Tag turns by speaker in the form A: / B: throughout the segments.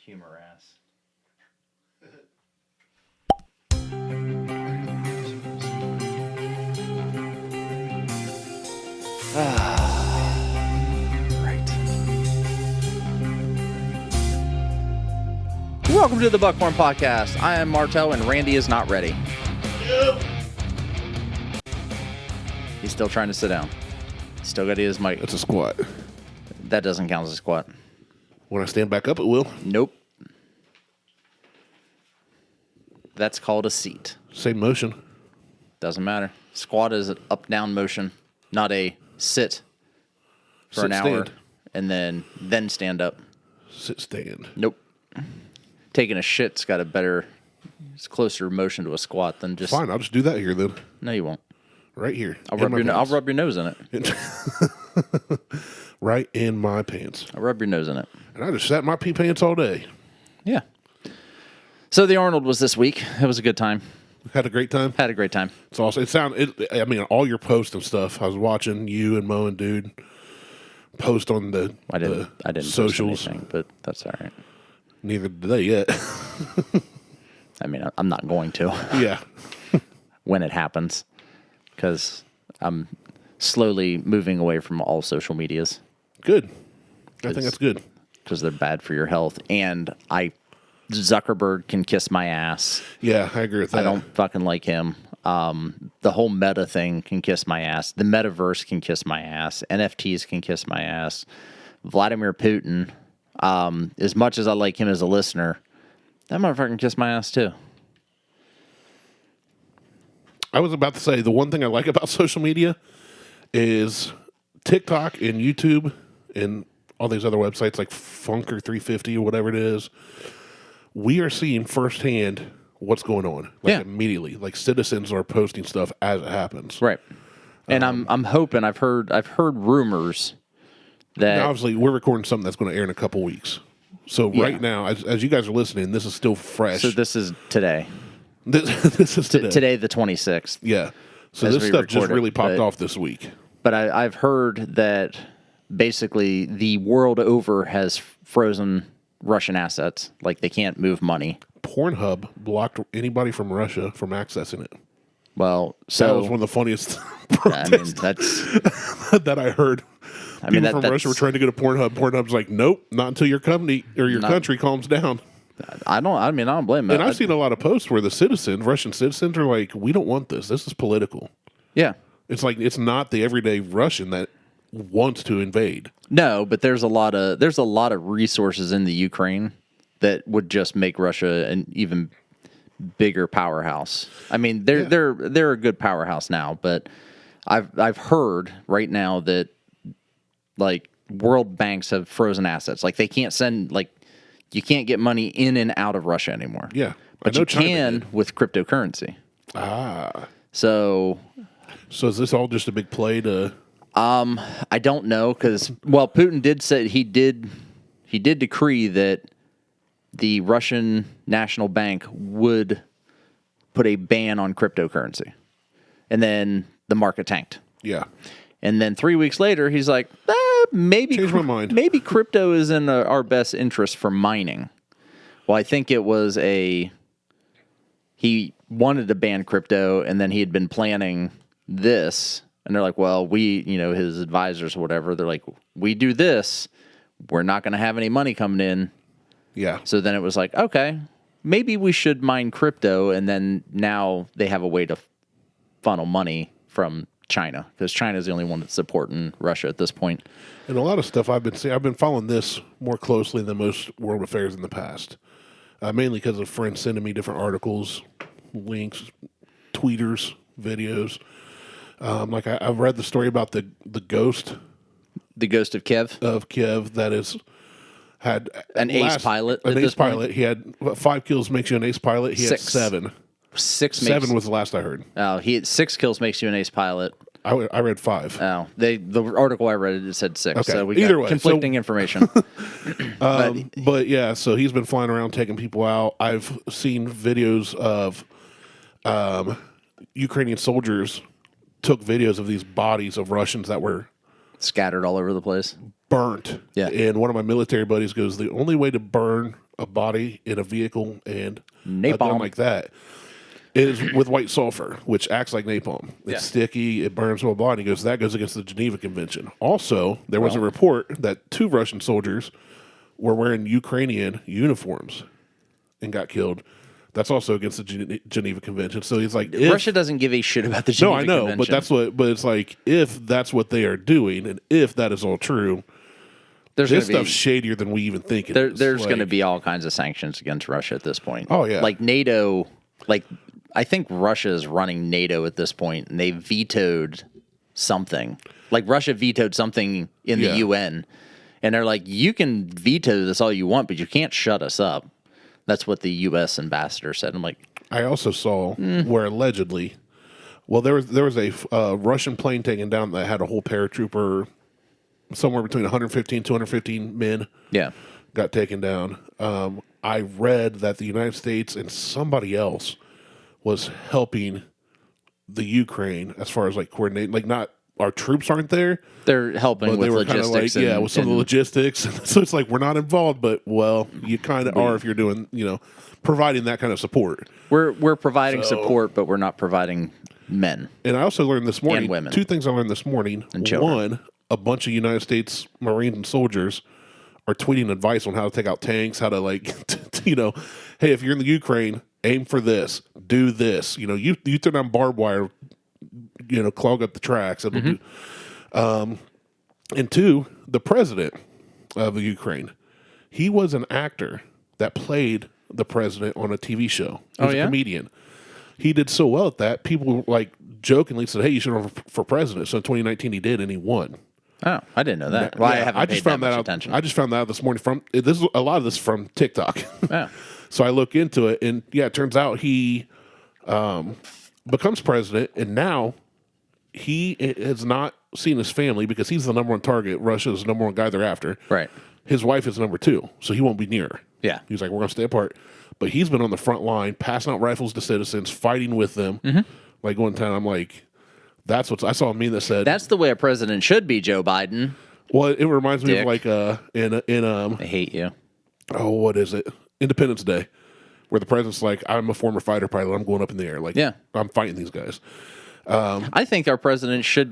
A: humor ass. Right. Welcome to the Buckhorn Podcast. I am Martelle and Randy is not ready.
B: Yep.
A: He's still trying to sit down. Still got to his mic.
B: That's a squat.
A: That doesn't count as a squat.
B: When I stand back up, it will.
A: Nope. That's called a seat.
B: Same motion.
A: Doesn't matter. Squat is an up-down motion, not a sit for an hour
B: stand.
A: and then stand up.
B: Sit, stand.
A: Nope. Taking a shit's got a better, it's closer motion to a squat than just.
B: Fine, I'll just do that here then.
A: No, you won't.
B: Right here.
A: I'll rub your nose in it.
B: Right in my pants.
A: I'll rub your nose in it.
B: And I just sat in my pee pants all day.
A: Yeah. So the Arnold was this week. It was a good time.
B: Had a great time.
A: Had a great time.
B: It's awesome. I mean, all your posts and stuff. I was watching you and Mo and Dude post on the
A: I didn't
B: socials.
A: post anything, but that's all right.
B: Neither did they yet.
A: I mean, I'm not going to.
B: Yeah.
A: When it happens, because I'm slowly moving away from all social medias.
B: Good. I think that's good.
A: Because they're bad for your health. And Zuckerberg can kiss my ass.
B: Yeah, I agree with that.
A: I don't fucking like him. The whole meta thing can kiss my ass. The metaverse can kiss my ass. NFTs can kiss my ass. Vladimir Putin, as much as I like him as a listener, that motherfucker can kiss my ass too.
B: I was about to say, the one thing I like about social media is TikTok and YouTube and all these other websites like Funker 350 or whatever it is. We are seeing firsthand what's going on. Immediately. Like citizens are posting stuff as it happens.
A: Right. And I'm hoping, I've heard rumors that
B: now, obviously we're recording something that's going to air in a couple weeks. So right now, as you guys are listening, this is still fresh.
A: So this is today.
B: This is today.
A: Today, the 26th.
B: Yeah. So this stuff just really popped off this week.
A: But I've heard that basically the world over has frozen Russian assets. Like they can't move money.
B: Pornhub blocked anybody from Russia from accessing it.
A: Well, so
B: that was one of the funniest
A: I mean, that's
B: that I heard. People from Russia were trying to go to Pornhub. Pornhub's like, nope, not until your company or your country calms down.
A: I don't blame them.
B: And I've seen a lot of posts where the Russian citizens are like, we don't want this. This is political.
A: Yeah.
B: It's like, it's not the everyday Russian that wants to invade.
A: No, but there's a lot of resources in the Ukraine that would just make Russia an even bigger powerhouse. I mean, they're a good powerhouse now, but I've heard right now that like world banks have frozen assets. Like they can't send you can't get money in and out of Russia anymore.
B: Yeah.
A: But you can with cryptocurrency.
B: Ah.
A: So
B: is this all just a big play to
A: I don't know because Putin did say he did decree that the Russian National Bank would put a ban on cryptocurrency. And then the market tanked.
B: Yeah.
A: And then 3 weeks later, he's like, maybe
B: changed my mind.
A: Maybe crypto is in our best interest for mining. Well, I think it was he wanted to ban crypto, and then he had been planning this. And they're like, well, his advisors or whatever, they're like, we do this, we're not going to have any money coming in.
B: Yeah.
A: So then it was like, okay, maybe we should mine crypto, and then now they have a way to funnel money from China, because China is the only one that's supporting Russia at this point.
B: And a lot of stuff I've been following this more closely than most world affairs in the past, mainly because of friends sending me different articles, links, tweeters, videos. I've read the story about the ghost.
A: The ghost of Kiev?
B: Of Kiev that had
A: an ace pilot.
B: An ace pilot. He had 5 kills makes you an ace pilot. He had 7. 7 was the last I heard.
A: Oh, he had 6 kills makes you an ace pilot.
B: I read 5.
A: Oh, the article I read it said 6.
B: Okay.
A: So we
B: Either
A: got
B: way,
A: conflicting information.
B: But yeah, so he's been flying around taking people out. I've seen videos of Ukrainian soldiers took videos of these bodies of Russians that were
A: Scattered all over the place.
B: burnt.
A: Yeah.
B: And one of my military buddies goes, the only way to burn a body in a vehicle and a gun
A: Napalm.
B: like that is with white sulfur, which acts like napalm. It's
A: Yeah.
B: sticky, it burns, blah, blah. And he goes, that goes against the Geneva Convention. Also, there was a report that 2 Russian soldiers were wearing Ukrainian uniforms and got killed. That's also against the Geneva Convention. So he's like,
A: Russia doesn't give a shit about the Geneva
B: no, I know,
A: Convention.
B: but it's like, if that's what they are doing, and if that is all true,
A: There's
B: this
A: gonna
B: stuff's shadier than we even think it is.
A: there's
B: Like,
A: going to be all kinds of sanctions against Russia at this point.
B: Oh, yeah.
A: Like NATO, like I think Russia is running NATO at this point, and they vetoed something. Like Russia vetoed something in the UN, and they're like, you can veto this all you want, but you can't shut us up. That's what the U.S. ambassador said. I'm like,
B: I also saw where allegedly, well, there was a Russian plane taken down that had a whole paratrooper, somewhere between 115 215 men.
A: yeah,
B: got taken down. I read that the United States and somebody else was helping the Ukraine as far as like coordinating, like not our troops aren't there,
A: they're helping
B: but
A: with
B: they were kind of
A: logistics.
B: like, with some of the logistics. So it's like, we're not involved, but well, you kind of are if you're doing, providing that kind of support.
A: We're providing support, but we're not providing men.
B: And I also learned this morning,
A: And women.
B: 2 things I learned this morning.
A: And children.
B: One, a bunch of United States Marines and soldiers are tweeting advice on how to take out tanks, how to hey, if you're in the Ukraine, aim for this, do this. You throw down barbed wire, clog up the tracks. It'll do. And 2, the president of the Ukraine, he was an actor that played the president on a TV show. He was a comedian. He did so well at that, people like jokingly said, hey, you should run for president. So in 2019 he did, and he won.
A: Oh, I didn't know that. Well, I haven't paid that much attention.
B: I just found that out this morning from this. A lot of this from TikTok.
A: Oh.
B: So I look into it, and it turns out he becomes president, and now he has not seen his family because he's the number 1 target. Russia's the number 1 guy they're after.
A: Right.
B: His wife is number 2, so he won't be near her.
A: Yeah.
B: He's like, we're going to stay apart. But he's been on the front line, passing out rifles to citizens, fighting with them. Like one time, I'm like, that's what I saw a meme that said.
A: That's the way a president should be, Joe Biden.
B: Well, it reminds me
A: Dick.
B: of like
A: I hate you.
B: oh, what is it? Independence Day, where the president's like, I'm a former fighter pilot. I'm going up in the air. Like,
A: Yeah.
B: I'm fighting these guys.
A: I think our president should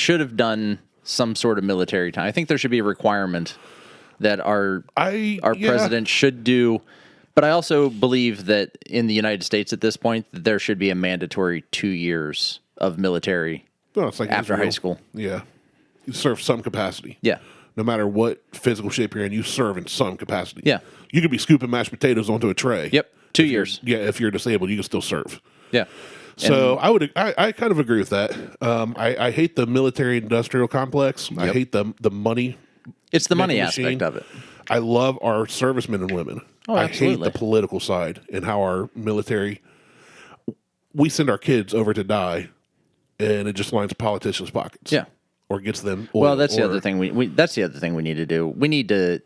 A: have done some sort of military time. I think there should be a requirement that our president should do. But I also believe that in the United States at this point, that there should be a mandatory 2 years of military
B: No, it's like
A: after
B: Israel.
A: high school.
B: Yeah. You serve some capacity.
A: Yeah.
B: No matter what physical shape you're in, you serve in some capacity.
A: Yeah.
B: You could be scooping mashed potatoes onto a tray.
A: Yep. 2 years.
B: Yeah, if you're disabled, you can still serve.
A: Yeah.
B: So I kind of agree with that. I hate the military industrial complex. I hate the money.
A: It's the money
B: making
A: aspect
B: machine.
A: of it.
B: I love our servicemen and women.
A: Oh,
B: I
A: absolutely.
B: hate the political side and how our military, we send our kids over to die, and it just lines politicians' pockets.
A: Yeah.
B: Or gets them oil.
A: Well, that's the other thing that's the other thing we need to do. We need to,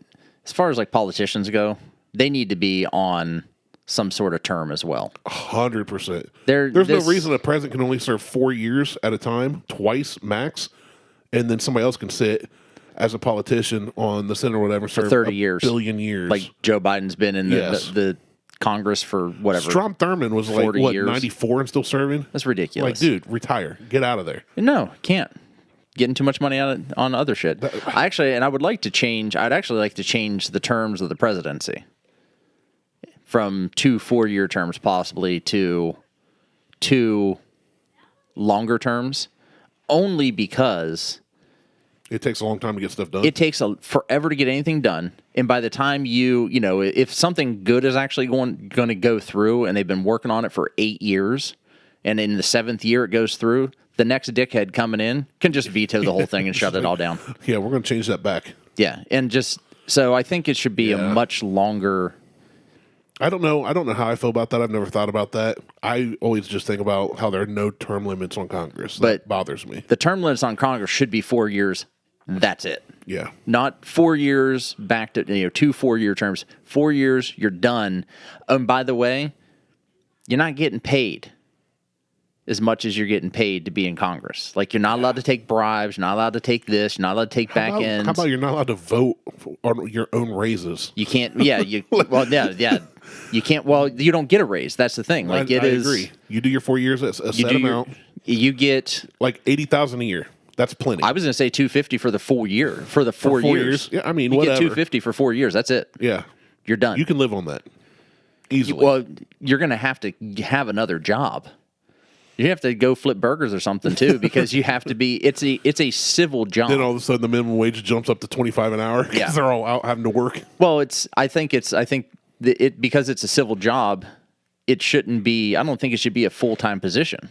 A: as far as like politicians go, they need to be on some sort of term as well.
B: 100%.
A: There's
B: no reason a president can only serve 4 years at a time, twice max, and then somebody else can sit as a politician on the Senate or whatever, serve
A: 30 years.
B: billion years.
A: Like Joe Biden's been in
B: Yes.
A: the Congress for whatever.
B: Strom Thurmond was like,
A: 40
B: what,
A: years.
B: 94 and still serving?
A: That's ridiculous.
B: Like, dude, retire. Get out of there.
A: No, can't. Getting too much money on other shit. I'd actually like to change the terms of the presidency from 2 4-year terms possibly to 2 longer terms, only because
B: It takes a long time to get stuff done.
A: it takes forever to get anything done. And by the time if something good is actually going to go through, and they've been working on it for 8 years, and in the 7th year it goes through, the next dickhead coming in can just veto the whole thing and shut it all down.
B: Yeah, we're going to change that back.
A: Yeah, and so I think it should be a much longer.
B: I don't know how I feel about that. I've never thought about that. I always just think about how there are no term limits on Congress.
A: But
B: that bothers me.
A: The term limits on Congress should be 4 years. That's it.
B: Yeah.
A: Not 4 years back to 2 4-year terms. 4 years, you're done. And by the way, you're not getting paid. as much as you're getting paid to be in Congress. Like, you're not allowed to take bribes. You're not allowed to take this. You're not allowed to take back ends.
B: How about you're not allowed to vote on your own raises?
A: You can't. Yeah. Yeah. You can't. Well, you don't get a raise. That's the thing. Like, I
B: agree. You do your 4 years at a set amount.
A: You get
B: like $80,000 a year. That's plenty.
A: I was going to say $250 for the full year. For the 4 years.
B: Yeah, I mean,
A: you
B: whatever.
A: get $250 for 4 years. That's it.
B: Yeah,
A: you're done.
B: You can live on that easily.
A: Well, you're going to have another job. You have to go flip burgers or something too, because you have to be. It's a civil job.
B: Then all of a sudden, the minimum wage jumps up to $25 an hour because they're all out having to work.
A: Well, I think because it's a civil job, it shouldn't be. I don't think it should be a full-time position.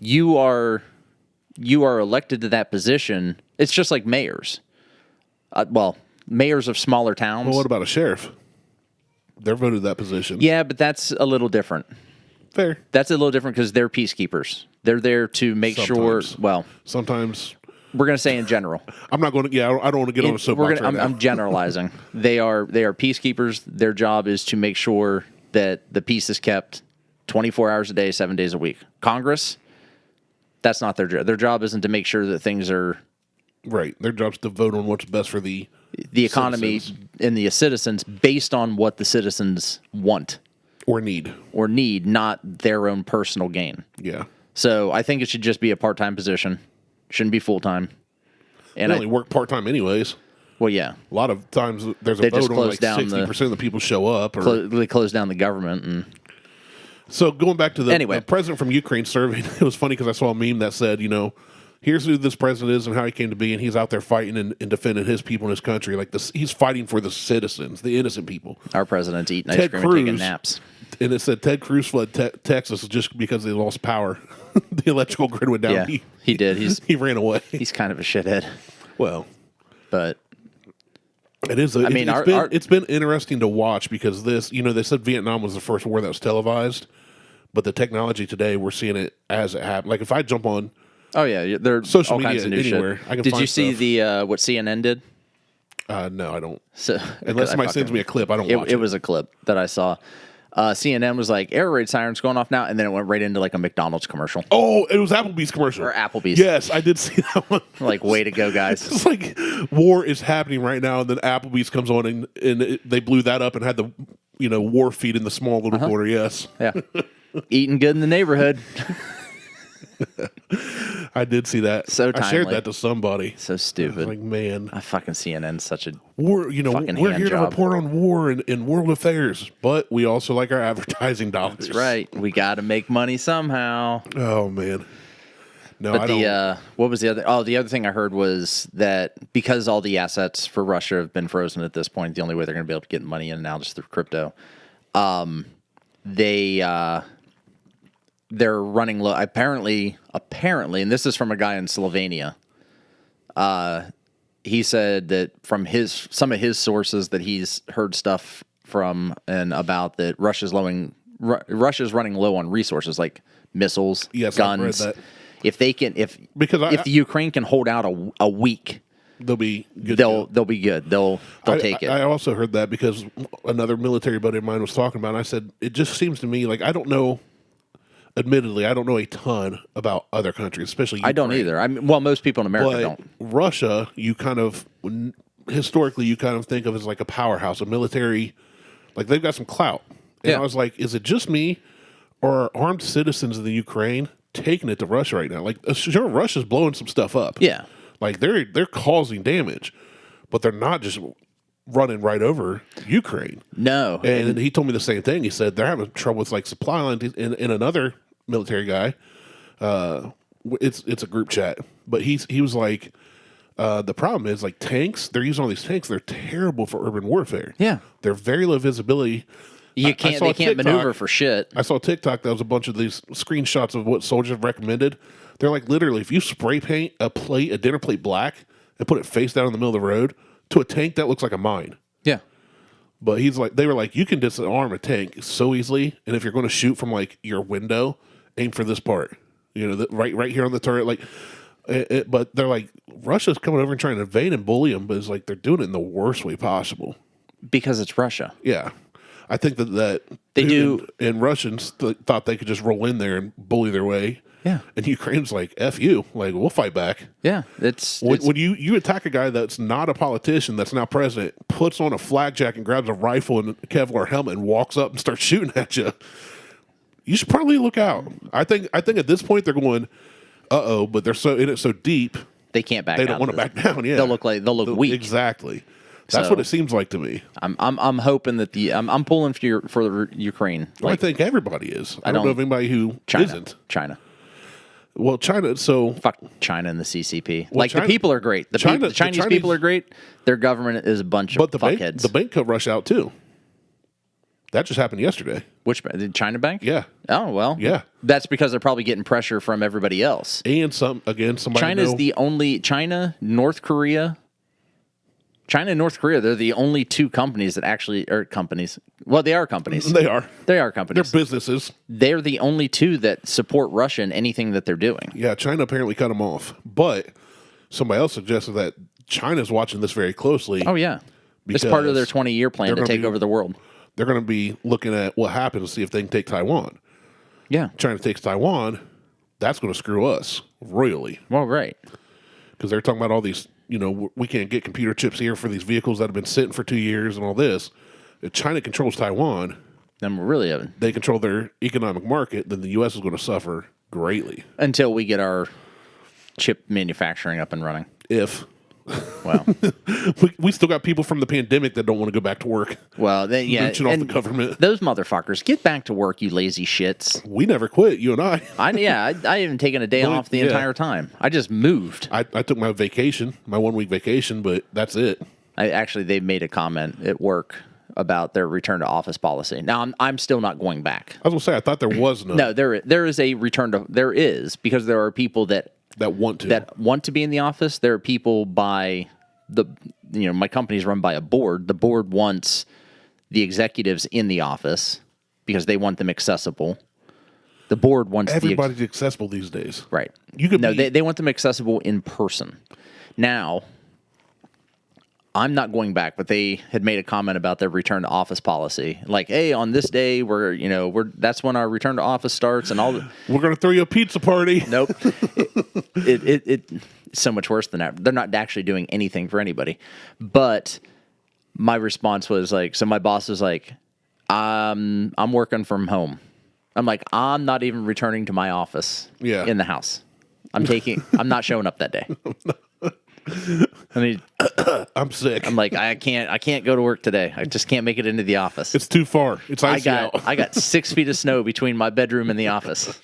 A: You are elected to that position. It's just like mayors. Mayors of smaller towns.
B: Well, what about a sheriff? They're voted that position.
A: Yeah, but that's a little different.
B: Fair.
A: That's a little different because they're peacekeepers. They're there to make sure. Well,
B: sometimes
A: we're going to say in general.
B: I'm not going to. Yeah, I don't want to get on a soapbox right now.
A: I'm generalizing. They are peacekeepers. Their job is to make sure that the peace is kept 24 hours a day, 7 days a week. Congress, that's not their job. Their job isn't to make sure that things are
B: right. Their job's to vote on what's best for the
A: economy and the citizens based on what the citizens want.
B: Or need,
A: not their own personal gain.
B: Yeah.
A: So I think it should just be a part-time position. Shouldn't be full-time.
B: And they only work part-time anyways.
A: Well, yeah.
B: A lot of times there's a vote on like 60% of the people show up.
A: They close down the government. And
B: so going back to the president from Ukraine surveyed, it was funny because I saw a meme that said, here's who this president is and how he came to be, and he's out there fighting and defending his people and his country. Like this, he's fighting for the citizens, the innocent people.
A: Our president's eating ice cream and taking naps.
B: And it said Ted Cruz fled Texas just because they lost power. The electrical grid went down.
A: Yeah, he did.
B: He ran away.
A: He's kind of a shithead.
B: Well,
A: but
B: it is. It's been interesting to watch because this. They said Vietnam was the first war that was televised, but the technology today, we're seeing it as it happened. Like if I jump on.
A: Oh yeah, there's
B: social
A: all
B: media
A: kinds of new
B: anywhere.
A: Shit. Did you see the what CNN did?
B: No, I don't.
A: So
B: unless somebody sends me a clip, I don't watch it.
A: It was a clip that I saw. CNN was like, air raid sirens going off now, and then it went right into like a McDonald's commercial.
B: Oh, it was Applebee's commercial.
A: Or Applebee's.
B: Yes, I did see that one.
A: Like, way to go, guys.
B: It's like war is happening right now, and then Applebee's comes on, and they blew that up and had the war feed in the small little corner. Yes.
A: Yeah. Eating good in the neighborhood.
B: I did see that.
A: So timely.
B: I shared that to somebody.
A: So stupid.
B: Like, man,
A: I fucking CNN's such a
B: war. We're here to report on war and world affairs, but we also like our advertising dollars.
A: That's right. We got to make money somehow.
B: Oh man. No,
A: but what was the other? Oh, the other thing I heard was that because all the assets for Russia have been frozen at this point, the only way they're going to be able to get money in now just through crypto. They're running low. Apparently, and this is from a guy in Slovenia. He said that from some of his sources that he's heard stuff from and about that Russia's running low on resources like missiles, guns.
B: I've read that.
A: If the Ukraine can hold out a week,
B: they'll be good.
A: They'll be good. They'll take it.
B: I also heard that because another military buddy of mine was talking about it. And I said it just seems to me like I don't know. Admittedly, I don't know a ton about other countries, especially Ukraine.
A: I don't either. I mean, most people in America don't.
B: Russia, historically, you kind of think of as like a powerhouse, a military, like they've got some clout. And I was like, is it just me, or are armed citizens of the Ukraine taking it to Russia right now? Like, sure, Russia's blowing some stuff up.
A: Yeah,
B: like they're causing damage, but they're not just running right over Ukraine.
A: No,
B: and he told me the same thing. He said they're having trouble with like supply lines. And another military guy, it's a group chat, but he was like, the problem is like tanks. They're using all these tanks. They're terrible for urban warfare.
A: Yeah,
B: they're very low visibility.
A: They can't maneuver for shit.
B: I saw TikTok that was a bunch of these screenshots of what soldiers recommended. They're like literally, if you spray paint a dinner plate black and put it face down in the middle of the road to a tank, that looks like a mine.
A: Yeah.
B: But they were like, you can disarm a tank so easily, and if you're going to shoot from like your window, aim for this part, right here on the turret. Like, but they're like, Russia's coming over and trying to invade and bully them, but it's like they're doing it in the worst way possible
A: because it's Russia.
B: Yeah, I think that
A: They
B: Putin
A: do-
B: and Russians thought they could just roll in there and bully their way.
A: Yeah.
B: And Ukraine's like, F you. Like, we'll fight back.
A: Yeah, it's
B: When you attack a guy that's not a politician, that's now president, puts on a flak jacket and grabs a rifle and a Kevlar helmet and walks up and starts shooting at you, you should probably look out. I think at this point they're going, uh-oh, but they're so in it so deep,
A: they can't back.
B: they don't want to back down. Yeah,
A: they'll look weak.
B: Exactly. That's
A: So-
B: what it seems like to me.
A: I'm hoping that I'm pulling for the Ukraine.
B: Well, I think everybody is. I don't know of anybody who
A: China.
B: not
A: China.
B: Well, China. So
A: Fuck China and the CCP.
B: Well,
A: the people are great. The Chinese
B: Chinese
A: people are great. Their government is a bunch
B: but
A: of
B: the
A: fuckheads.
B: bank cut rush out too. That just happened yesterday.
A: Which the China bank?
B: Yeah.
A: Oh well.
B: Yeah.
A: That's because they're probably getting pressure from everybody else.
B: And somebody.
A: China's the only North Korea. China and North Korea, they're the only two companies that actually are companies. Well, they are companies.
B: They are.
A: They are companies.
B: They're businesses.
A: They're the only two that support Russia in anything that they're doing.
B: Yeah, China apparently cut them off. But somebody else suggested that China's watching this very closely.
A: Oh yeah. It's part of their
B: Because
A: 20-year plan to
B: gonna
A: take
B: be-
A: over the world.
B: They're going to be looking at what happens to see if they can take Taiwan.
A: Yeah.
B: China takes Taiwan, that's going to screw us royally.
A: Well, right.
B: Because they're talking about all these, we can't get computer chips here for these vehicles that have been sitting for 2 years and all this. If China controls Taiwan,
A: Then we're really having
B: they control their economic market, then the U.S. is going to suffer greatly.
A: until we get our chip manufacturing up and running.
B: If
A: Well,
B: we still got people from the pandemic that don't want to go back to work.
A: well, then yeah,
B: Mooching off
A: and
B: the government.
A: those motherfuckers, get back to work, you lazy shits.
B: We never quit, you and I.
A: I haven't taken a day off the
B: yeah.
A: entire time. I just moved.
B: I took my vacation, my 1 week vacation, but that's it.
A: They made a comment at work about their return to office policy. Now I'm still not going back.
B: I was going to say, I thought there was no.
A: No, there is a return to because there are people that
B: want to
A: be in the office. There are people by my company's run by a board. The board wants the executives in the office because they want them accessible. The board wants
B: Everybody's accessible these days.
A: right.
B: You could
A: they want them accessible in person. Now, I'm not going back, but they had made a comment about their return to office policy. Like, hey, on this day, that's when our return to office starts, and all.
B: We're going to throw you a pizza party.
A: Nope. It's so much worse than that. They're not actually doing anything for anybody. But my response was like, so my boss was like, I'm working from home. I'm like, I'm not even returning to my office in the house. I'm not showing up that day. I mean,
B: I'm sick.
A: I'm like, I can't go to work today. I just can't make it into the office.
B: It's too far. It's icy out.
A: I got 6 feet of snow between my bedroom and the office.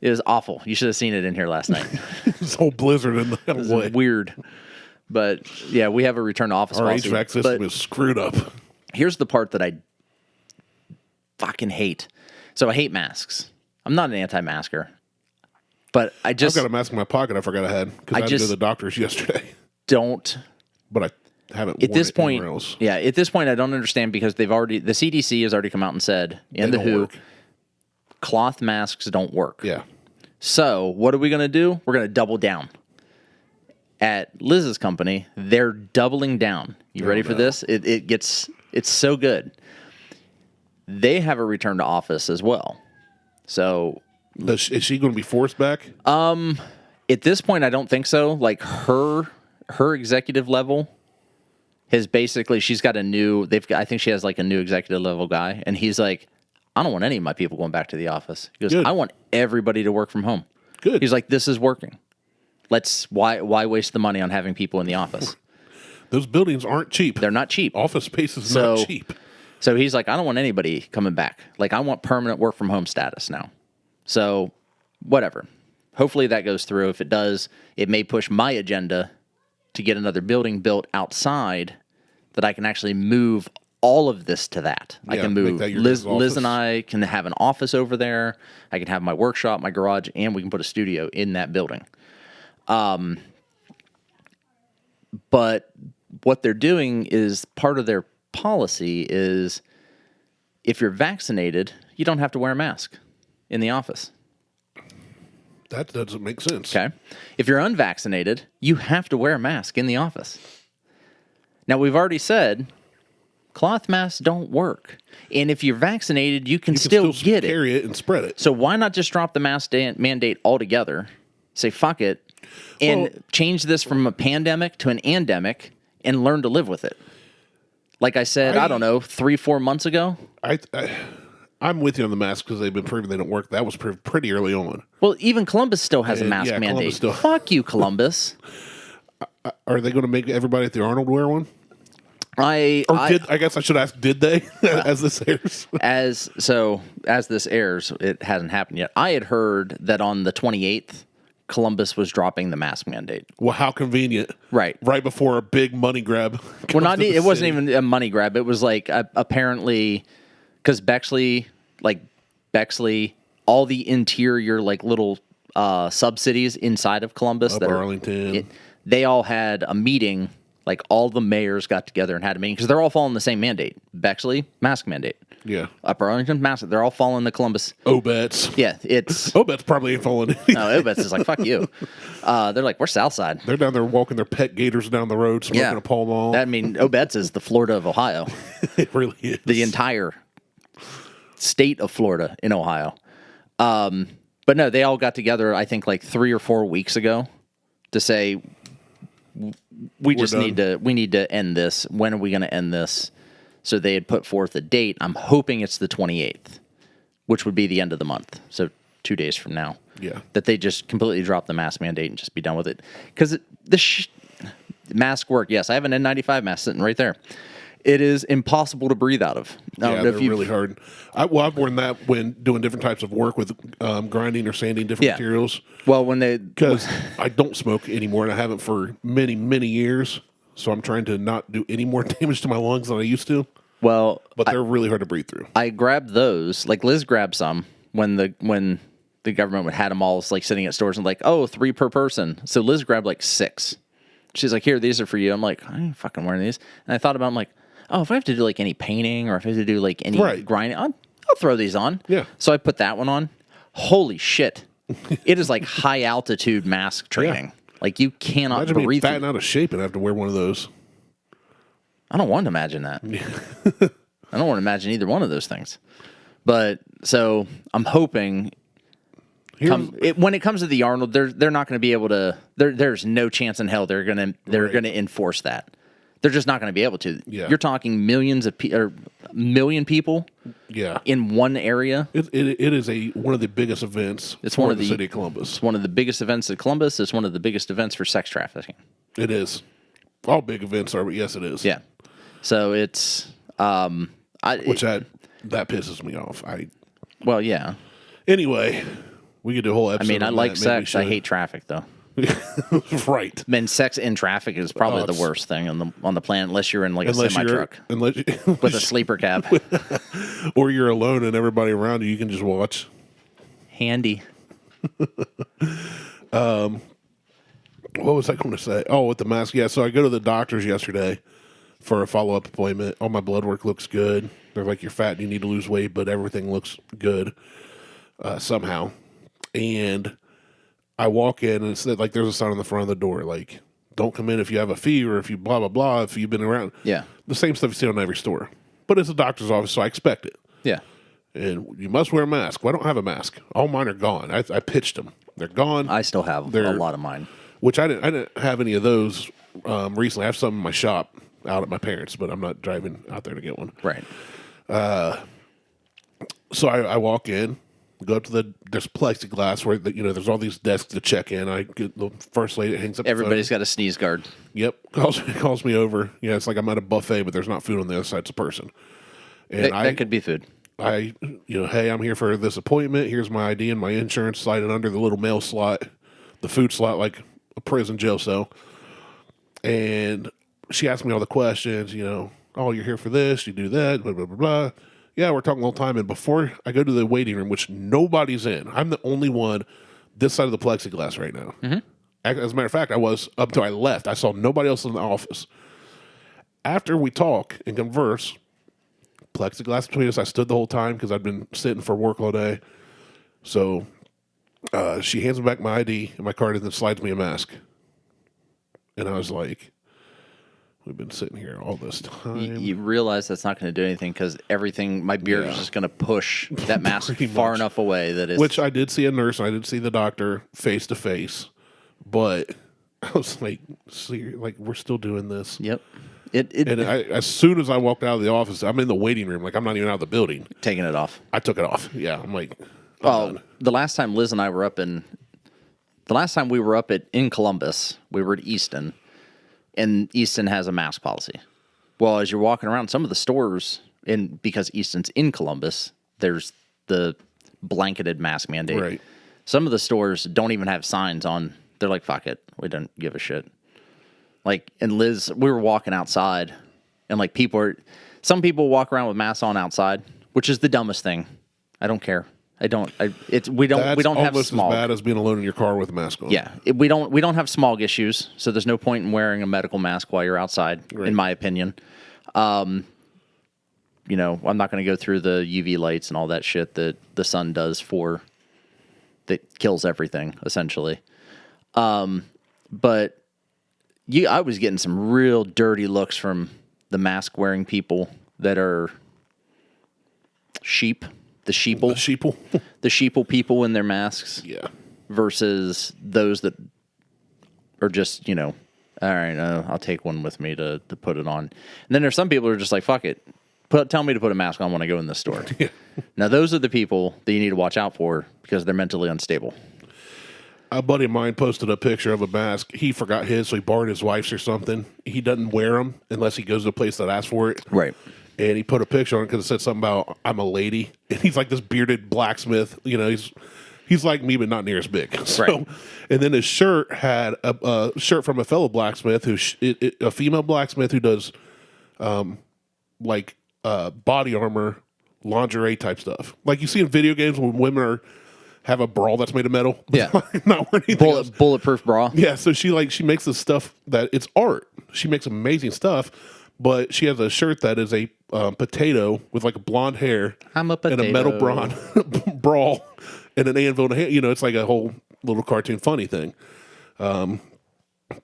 A: It was awful. You should have seen it in here last night.
B: This whole blizzard in the
A: It was
B: way.
A: weird. But yeah, we have a return to office
B: Our
A: policy.
B: HVAC system is screwed up.
A: Here's the part that I fucking hate. So I hate masks. I'm not an anti-masker. But I've
B: got a mask in my pocket I forgot I had because I had to go to the doctor's yesterday.
A: Don't.
B: But I haven't
A: At
B: worn
A: this
B: it
A: point,
B: anywhere else.
A: yeah, at this point, I don't understand because the CDC has already come out and said, and the
B: don't
A: WHO,
B: work.
A: cloth masks don't work.
B: Yeah.
A: So what are we going to do? We're going to double down. At Liz's company, they're doubling down. You ready for this? It's so good. They have a return to office as well. So
B: Is she going to be forced back?
A: at this point, I don't think so. Like her executive level has basically, she's got I think she has like a new executive level guy, and he's like, I don't want any of my people going back to the office. He goes,
B: Good.
A: I want everybody to work from home.
B: Good.
A: He's like, this is working. Why waste the money on having people in the office?
B: Those buildings aren't cheap.
A: They're not cheap.
B: Office space is not cheap.
A: So he's like, I don't want anybody coming back. Like, I want permanent work from home status now. So whatever. Hopefully that goes through. If it does, it may push my agenda to get another building built outside that I can actually move all of this to that. I can move. Liz and I can have an office over there. I can have my workshop, my garage, and we can put a studio in that building. But what they're doing is part of their policy is if you're vaccinated, you don't have to wear a mask in the office.
B: That doesn't make sense.
A: Okay. If you're unvaccinated, you have to wear a mask in the office. Now, we've already said Cloth masks don't work. And if you're vaccinated, you can
B: still
A: get it.
B: Carry it and spread it.
A: So why not just drop the mask mandate altogether? Say, fuck it, and change this from a pandemic to an endemic and learn to live with it. Like I said, I don't know, 3-4 months ago.
B: I'm with you on the mask because they've been proven they don't work. That was proved pretty early on.
A: Well, even Columbus still has a mask mandate. Fuck you, Columbus.
B: Are they going to make everybody at the Arnold wear one?
A: I
B: guess I should ask, did they, as this airs?
A: As this airs, it hasn't happened yet. I had heard that on the 28th, Columbus was dropping the mask mandate.
B: Well, how convenient.
A: Right.
B: Right before a big money grab.
A: Well, it wasn't even a money grab. It was like apparently, because Bexley, all the interior, like little sub-cities inside of Columbus.
B: Arlington.
A: They all had a meeting. Like, all the mayors got together and had a meeting because they're all following the same mandate. Bexley, mask mandate.
B: Yeah.
A: Upper Arlington, mask. They're all following the Columbus.
B: Obets.
A: Yeah, it's...
B: Obets probably ain't following it.
A: No, Obets is like, fuck you. They're like, we're Southside.
B: They're down there walking their pet gators down the road, smoking a Pall Mall.
A: Obets is the Florida of Ohio.
B: It really is.
A: The entire state of Florida in Ohio. But no, they all got together, I think, like 3 or 4 weeks ago to say... We need to end this. When are we going to end this? So they had put forth a date. I'm hoping it's the 28th, which would be the end of the month. So 2 days from now.
B: Yeah.
A: That they just completely drop the mask mandate and just be done with it. Because the mask work, yes, I have an N95 mask sitting right there. It is impossible to breathe out of.
B: Yeah, they're really hard. I've worn that when doing different types of work with grinding or sanding different materials.
A: Well,
B: because I don't smoke anymore, and I haven't for many, many years. So I'm trying to not do any more damage to my lungs than I used to.
A: Well,
B: but they're really hard to breathe through.
A: I grabbed those. Like Liz grabbed some when the government had them all like sitting at stores and like, 3 per person. So Liz grabbed like 6. She's like, here, these are for you. I'm like, I ain't fucking wearing these. And I thought about, I'm like, if I have to do like any painting or if I have to do like any grinding, I'll throw these on.
B: Yeah.
A: So I put that one on. Holy shit. It is like high altitude mask training. Yeah. Like you cannot
B: Imagine
A: breathe.
B: Being fat and out of shape and have to wear one of those.
A: I don't want to imagine that. I don't want to imagine either one of those things. But so I'm hoping when it comes to the Arnold, they're not going to be able to. There's no chance in hell they're going to enforce that. They're just not going to be able to.
B: Yeah.
A: You're talking millions of million people.
B: Yeah.
A: In one area.
B: It is one of the biggest events.
A: It's one of the
B: city of Columbus.
A: It's one of the biggest events at Columbus. It's one of the biggest events for sex trafficking.
B: It is. All big events are, but yes, it is.
A: Yeah. So it's that
B: pisses me off.
A: Well, yeah.
B: Anyway, we could do a whole episode.
A: I mean, I like sex. I hate traffic, though.
B: Right.
A: Man, sex in traffic is probably the worst thing on the planet, unless you're in like a semi truck with a sleeper cab,
B: or you're alone and everybody around you can just watch.
A: Handy.
B: What was I going to say? Oh, with the mask. Yeah. So I go to the doctor's yesterday for a follow-up appointment. All my blood work looks good. They're like, you're fat and you need to lose weight, but everything looks good somehow. And I walk in and it's like there's a sign on the front of the door, like, don't come in if you have a fever, if you blah, blah, blah, if you've been around.
A: Yeah.
B: The same stuff you see on every store. But it's a doctor's office, so I expect it.
A: Yeah.
B: And you must wear a mask. Well, I don't have a mask. All mine are gone. I pitched them. They're gone.
A: I still have a lot of mine.
B: Which I didn't have any of those recently. I have some in my shop out at my parents', but I'm not driving out there to get one.
A: Right.
B: So I walk in. Go up to there's plexiglass where there's all these desks to check in. I get the first lady that hangs up.
A: Everybody's got a sneeze guard.
B: Yep, calls me over. Yeah, it's like I'm at a buffet, but there's not food on the other side. It's a person. And
A: that could be food.
B: Hey, I'm here for this appointment. Here's my ID and my insurance. Slide it under the little mail slot, the food slot, like a prison jail cell. And she asked me all the questions. Oh, you're here for this. You do that. Blah blah blah blah. Yeah, we're talking the whole time. And before I go to the waiting room, which nobody's in, I'm the only one this side of the plexiglass right now. Mm-hmm. As a matter of fact, I was up until I left. I saw nobody else in the office. After we talk and converse, plexiglass between us, I stood the whole time because I'd been sitting for work all day. So she hands me back my ID and my card and then slides me a mask. And I was like, We've been sitting here all this time.
A: You realize that's not going to do anything because my beard is just going to push that mask far enough away that it's...
B: Which I did see a nurse, and I did see the doctor face to face, but I was like, see, like, we're still doing this.
A: Yep.
B: As soon as I walked out of the office, I'm in the waiting room. Like, I'm not even out of the building.
A: Taking it off.
B: I took it off. Yeah, I'm like,
A: the last time Liz and I were up in Columbus, we were at Easton, and Easton has a mask policy. Well, as you're walking around, some of the stores, because Easton's in Columbus, there's the blanketed mask mandate.
B: Right.
A: Some of the stores don't even have signs on. They're like, fuck it. We don't give a shit. Like, and Liz, we were walking outside, and like some people walk around with masks on outside, which is the dumbest thing. I don't care. We don't have
B: almost
A: smog.
B: as bad as being alone in your car with a mask on.
A: Yeah, we don't have smog issues, so there's no point in wearing a medical mask while you're outside, in my opinion. I'm not going to go through the UV lights and all that shit that the sun does that kills everything essentially. But I was getting some real dirty looks from the mask wearing people that are sheep. The sheeple people in their masks.
B: Yeah.
A: Versus those that are just, all right, I'll take one with me to put it on. And then there's some people who are just like, fuck it. Tell me to put a mask on when I go in this store. Yeah. Now, those are the people that you need to watch out for because they're mentally unstable.
B: A buddy of mine posted a picture of a mask. He forgot his, so he borrowed his wife's or something. He doesn't wear them unless he goes to a place that asks for it.
A: Right.
B: And he put a picture on it because it said something about, I'm a lady. And he's like this bearded blacksmith. He's like me, but not near as big. So, right. And then his shirt had a shirt from a fellow blacksmith, a female blacksmith who does body armor, lingerie type stuff. Like you see in video games when women have a bra that's made of metal.
A: Yeah.
B: Not wearing anything else.
A: Bulletproof bra.
B: Yeah, so she makes this stuff that it's art. She makes amazing stuff. But she has a shirt that is a potato with like a blonde hair.
A: I'm a potato.
B: And a metal brawl and an anvil in a hand. It's like a whole little cartoon funny thing.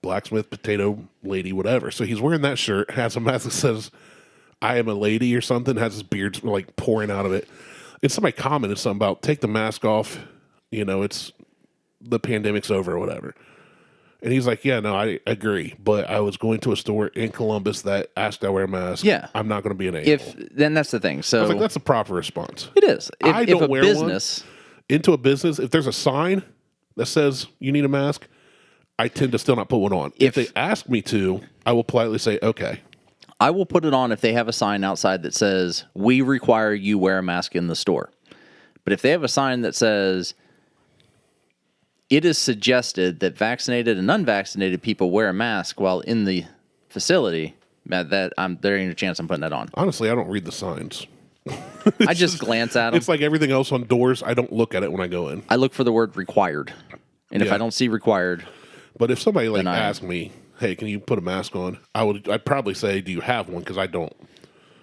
B: Blacksmith, potato, lady, whatever. So he's wearing that shirt, has a mask that says, I am a lady or something, has his beard like pouring out of it. And somebody commented something about, take the mask off. It's the pandemic's over or whatever. And he's like, yeah, no, I agree. But I was going to a store in Columbus that asked I wear a mask.
A: Yeah.
B: I'm not going to be an a-hole.
A: Then that's the thing. So
B: I was like, that's a proper response.
A: It is.
B: I don't wear
A: business...
B: one into a business, if there's a sign that says you need a mask, I tend to still not put one on. If they ask me to, I will politely say, okay.
A: I will put it on if they have a sign outside that says, we require you wear a mask in the store. But if they have a sign that says... It is suggested that vaccinated and unvaccinated people wear a mask while in the facility. There ain't a chance I'm putting that on.
B: Honestly, I don't read the signs.
A: I just glance at them.
B: It's like everything else on doors. I don't look at it when I go in.
A: I look for the word required. And if I don't see required...
B: But if somebody asked me, hey, can you put a mask on? I'd probably say, do you have one? Because I don't.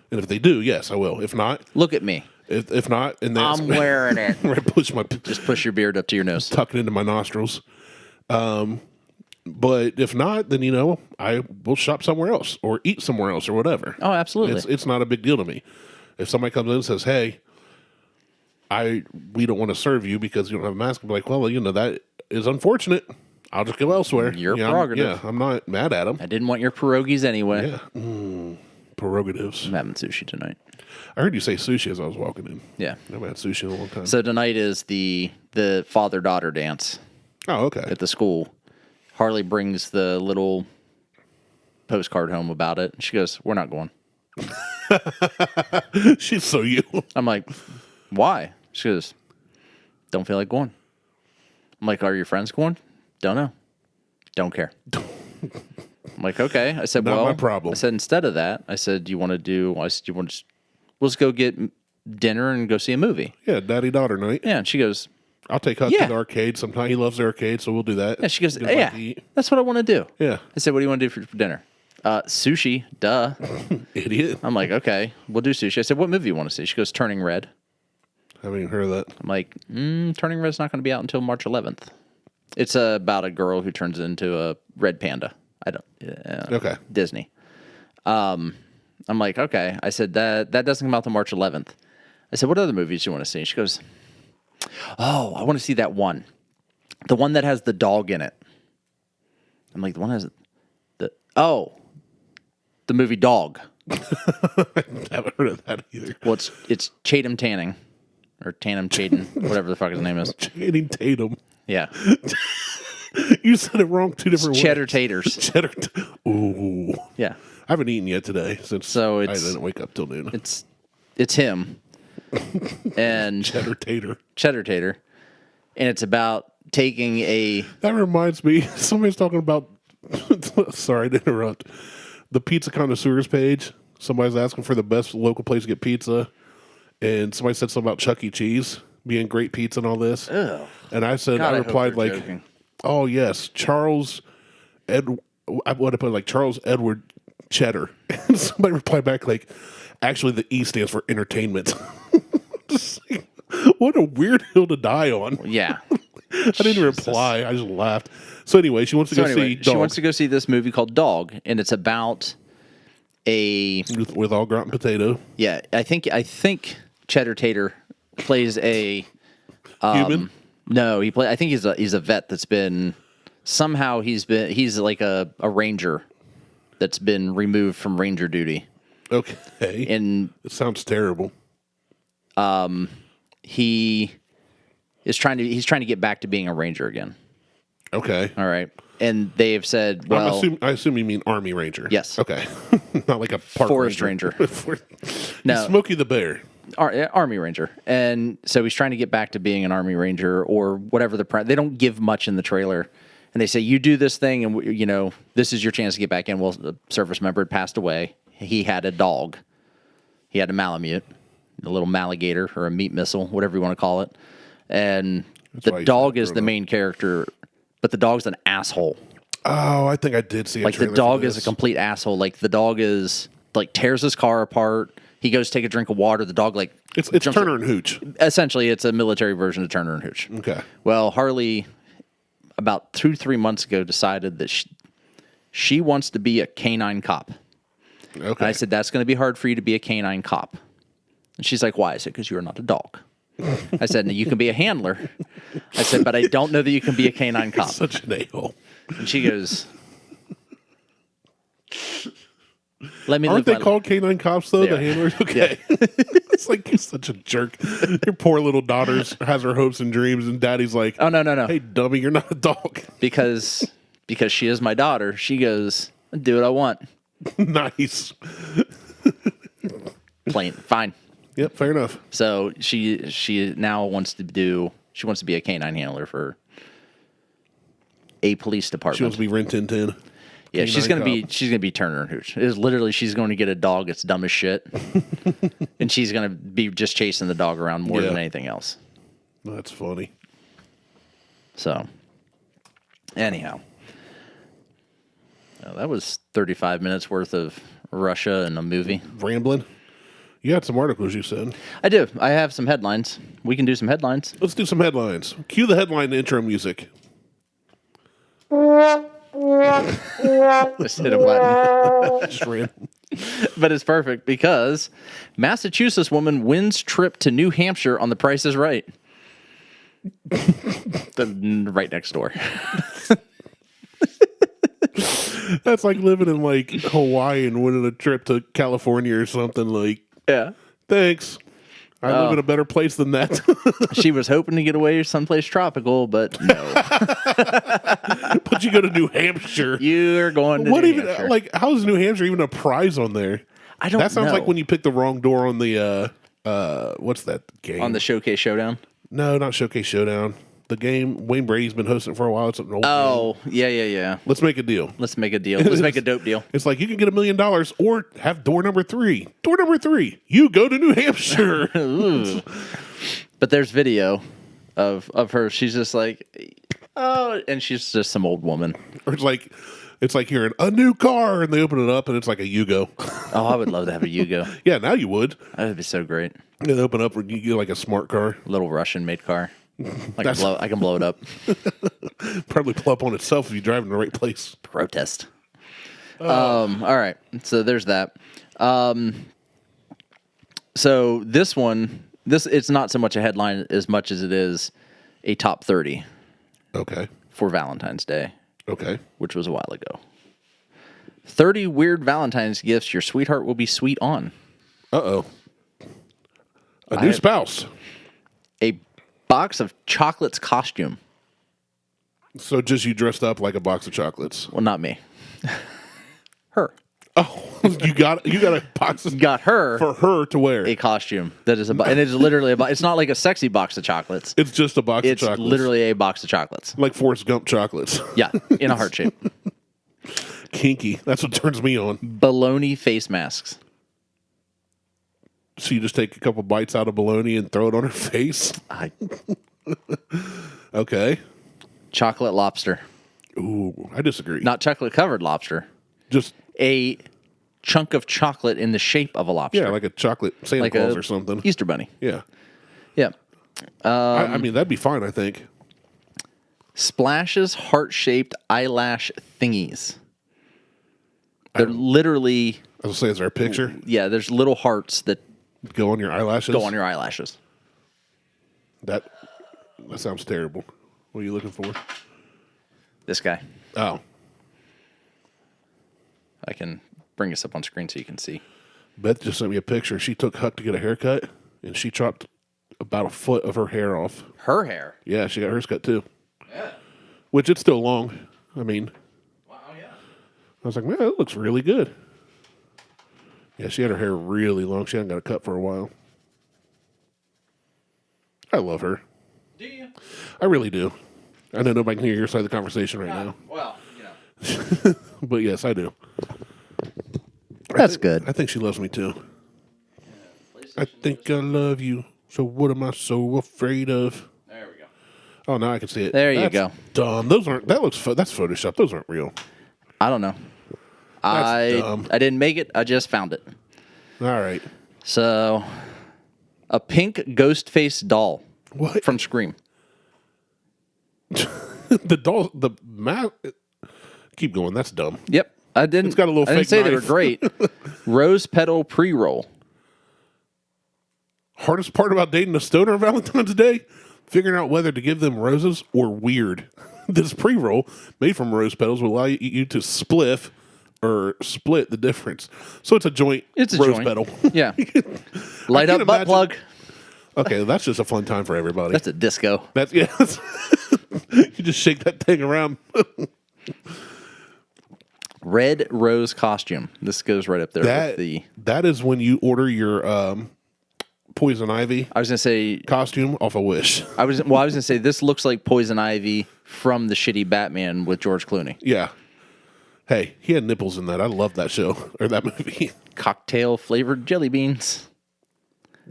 B: And if they do, yes, I will. If not...
A: Look at me.
B: If not, and then
A: I'm wearing it.
B: Just
A: push your beard up to your nose,
B: tuck it into my nostrils. But if not, then I will shop somewhere else or eat somewhere else or whatever.
A: Oh, absolutely.
B: It's not a big deal to me. If somebody comes in and says, "Hey, we don't want to serve you because you don't have a mask," I'm like, "Well, that is unfortunate. I'll just go elsewhere."
A: Your prerogative.
B: I'm not mad at them.
A: I didn't want your pierogies anyway.
B: Yeah. Prerogatives.
A: I'm having sushi tonight.
B: I heard you say sushi as I was walking in.
A: Yeah.
B: I haven't had sushi in a long time.
A: So tonight is the father-daughter dance.
B: Oh, okay.
A: At the school. Harley brings the little postcard home about it. She goes, we're not going.
B: She's so you.
A: I'm like, why? She goes, don't feel like going. I'm like, are your friends going? Don't know. Don't care. I'm like, okay. I said,
B: not my problem.
A: I said, instead of that, I said, do you want to do, I said, we'll just go get dinner and go see a movie.
B: Yeah, daddy-daughter night.
A: Yeah, and she goes,
B: I'll take Hut to the arcade sometime. He loves the arcade, so we'll do that.
A: Yeah, she goes, yeah, that's what I want to do.
B: Yeah.
A: I said, what do you want to do for dinner? Sushi, duh.
B: Idiot.
A: I'm like, okay, we'll do sushi. I said, what movie do you want to see? She goes, Turning Red.
B: Haven't even heard of that.
A: I'm like, Turning Red's not going to be out until March 11th. It's about a girl who turns into a red panda. Okay. Disney. I'm like, okay. I said, that doesn't come out till March 11th. I said, what other movies do you want to see? She goes, oh, I want to see that one. The one that has the dog in it. I'm like, the one has the movie Dog.
B: I haven't heard of that either.
A: Well, it's Chatham Tanning. Or Chatham, whatever the fuck his name is.
B: Channing Tatum.
A: Yeah.
B: You said it wrong 2 different ways.
A: Cheddar taters.
B: Ooh.
A: Yeah.
B: I haven't eaten yet today since I didn't wake up till noon.
A: It's him. And
B: Cheddar
A: tater. And it's about taking a...
B: That reminds me, somebody's talking about, sorry to interrupt, the Pizza Connoisseurs page. Somebody's asking for the best local place to get pizza. And somebody said something about Chuck E. Cheese being great pizza and all this.
A: Ugh.
B: And I said,
A: God,
B: I replied like,
A: joking.
B: oh yes, Charles Edward Cheddar. And somebody replied back like, actually the E stands for entertainment. What a weird hill to die on.
A: Yeah.
B: I didn't reply. I just laughed. So anyway, she wants to go see Dog.
A: She wants to go see this movie called Dog, and it's about a
B: with all gratin potato.
A: Yeah, I think Cheddar Tater plays a
B: human.
A: No, I think he's a vet that's been somehow he's like a ranger that's been removed from ranger duty.
B: Okay,
A: and
B: it sounds terrible.
A: He's trying to get back to being a ranger again.
B: Okay.
A: All right. And they've said, well...
B: I assume you mean Army Ranger.
A: Yes.
B: Okay. Not like a park
A: Forest Ranger.
B: No. Smokey the Bear.
A: Army Ranger. And so he's trying to get back to being an Army Ranger or whatever they don't give much in the trailer. And they say, you do this thing and, this is your chance to get back in. Well, the service member had passed away. He had a dog. He had a Malamute, a little Maligator or a meat missile, whatever you want to call it. And the dog is the main character, but the dog's an asshole.
B: Oh, I think I did see
A: like the dog is a complete asshole. Like the dog is like tears his car apart. He goes to take a drink of water. The dog like
B: it's Turner and Hooch.
A: Essentially, it's a military version of Turner and Hooch.
B: Okay.
A: Well, Harley about 2-3 months ago decided that she wants to be a canine cop.
B: Okay.
A: And I said, that's going to be hard for you to be a canine cop. And she's like, why? I said, because you're not a dog. I said, no, you can be a handler. I said, but I don't know that you can be a canine cop.
B: Such an a-hole.
A: And she goes, let me
B: Aren't they called canine cops, though, the handlers? Okay. Yeah. It's like, you're such a jerk. Your poor little daughter has her hopes and dreams, and daddy's like,
A: oh, no.
B: Hey, dummy, you're not a dog.
A: Because she is my daughter, she goes, do what I want.
B: Nice.
A: Fine.
B: Yep, fair enough.
A: So she now wants to be a canine handler for a police department.
B: She wants to be Rin Tin Tin.
A: Yeah, she's gonna be Turner and Hooch. It is literally she's going to get a dog that's dumb as shit, and she's gonna be just chasing the dog around more than anything else.
B: That's funny.
A: So, anyhow, that was 35 minutes worth of Russia and a movie.
B: Rambling. You had some articles, you said.
A: I do. I have some headlines. We can do some headlines.
B: Let's do some headlines. Cue the headline intro music.
A: Just hit a button.
B: Just random.
A: But it's perfect because Massachusetts woman wins trip to New Hampshire on The Price is Right. Right next door.
B: That's like living in like Hawaii and winning a trip to California or something. Like,
A: yeah,
B: thanks. I live in a better place than that.
A: She was hoping to get away someplace tropical, but no.
B: But you go to New Hampshire.
A: You're going to New Hampshire.
B: Like, how is New Hampshire even a prize on there?
A: I don't know.
B: That sounds like when you pick the wrong door on the, what's that game?
A: On the Showcase Showdown?
B: No, not Showcase Showdown. The game Wayne Brady's been hosting for a while. It's an old game.
A: Yeah.
B: Let's make a deal.
A: Let's make a dope deal.
B: It's like you can get $1 million or have door number 3. Door number 3, you go to New Hampshire.
A: But there's video of her. She's just like, oh, and she's just some old woman.
B: Or it's like hearing a new car, and they open it up, and it's like a Yugo.
A: Oh, I would love to have a Yugo.
B: Yeah, now you would.
A: That would be so great.
B: They open up, and you get like a smart car.
A: Little Russian-made car. I can blow it up.
B: Probably pull up on itself if you drive in the right place.
A: Protest. All right. So there's that. So this one, it's not so much a headline as much as it is a top 30
B: Okay.
A: for Valentine's Day,
B: Okay.
A: which was a while ago. 30 weird Valentine's gifts your sweetheart will be sweet on.
B: Uh-oh. A new spouse.
A: A box of chocolates costume.
B: So just you dressed up like a box of chocolates.
A: Well, not me. Her.
B: Oh, you got a box of
A: Got her
B: for her to wear.
A: a costume that is and it's literally it's not like a sexy box of chocolates.
B: It's just a box of
A: It's
B: chocolates.
A: literally a box of chocolates.
B: Like Forrest Gump chocolates.
A: Yeah, in a heart shape.
B: Kinky. That's what turns me on.
A: Bologna face masks.
B: So you just take a couple bites out of bologna and throw it on her face? Okay.
A: Chocolate lobster.
B: Ooh, I disagree.
A: Not chocolate covered lobster.
B: Just,
A: A chunk of chocolate in the shape of a lobster.
B: yeah, like a chocolate Santa
A: like
B: Claus
A: a
B: or something.
A: Easter bunny.
B: Yeah.
A: Yeah.
B: I mean, that'd be fine, I think.
A: Splashes heart-shaped eyelash thingies. They're literally,
B: I was going to say, is there a picture?
A: yeah, there's little hearts that
B: Go on your eyelashes?
A: go on your eyelashes.
B: That sounds terrible. What are you looking for?
A: This guy.
B: Oh.
A: I can bring this up on screen so you can see.
B: Beth just sent me a picture. She took Huck to get a haircut, and she chopped about a foot of her hair off.
A: Her hair.
B: Yeah, she got hers cut too.
A: Yeah.
B: Which it's still long. I mean,
A: Wow, yeah.
B: I was like, man, that looks really good. Yeah, she had her hair really long. She hadn't got a cut for a while. I love her.
A: Do you?
B: I really do. I know nobody can hear your side of the conversation right now.
A: Well, you know.
B: But yes, I do.
A: That's good.
B: I think she loves me too. I think I love you. So what am I so afraid of?
A: There we go.
B: Oh, now I can see it.
A: There you
B: That's
A: go.
B: Dumb. Those aren't. That's Photoshop. Those aren't real.
A: I don't know.
B: dumb.
A: I didn't make it. I just found it.
B: All right.
A: So, a pink ghost face doll
B: What?
A: from Scream.
B: The doll. The map. Keep going. That's dumb.
A: Yep. I didn't.
B: It's got a little
A: I didn't
B: fake
A: say they were
B: knife.
A: great. Rose petal pre-roll.
B: Hardest part about dating a stoner on Valentine's Day? Figuring out whether to give them roses or weird. This pre-roll made from rose petals will allow you to spliff or split the difference. So it's a joint
A: It's a
B: rose
A: joint.
B: petal.
A: Yeah. Light
B: can't
A: up butt
B: imagine-
A: plug.
B: Okay, that's just a fun time for everybody.
A: That's a disco.
B: That's yeah. You just shake that thing around.
A: Red rose costume. This goes right up there with the.
B: That is when you order your poison ivy
A: I was gonna say.
B: costume off a Wish.
A: I was gonna say this looks like Poison Ivy from the shitty Batman with George Clooney.
B: Yeah. Hey, he had nipples in that. I love that show or that movie.
A: Cocktail flavored jelly beans.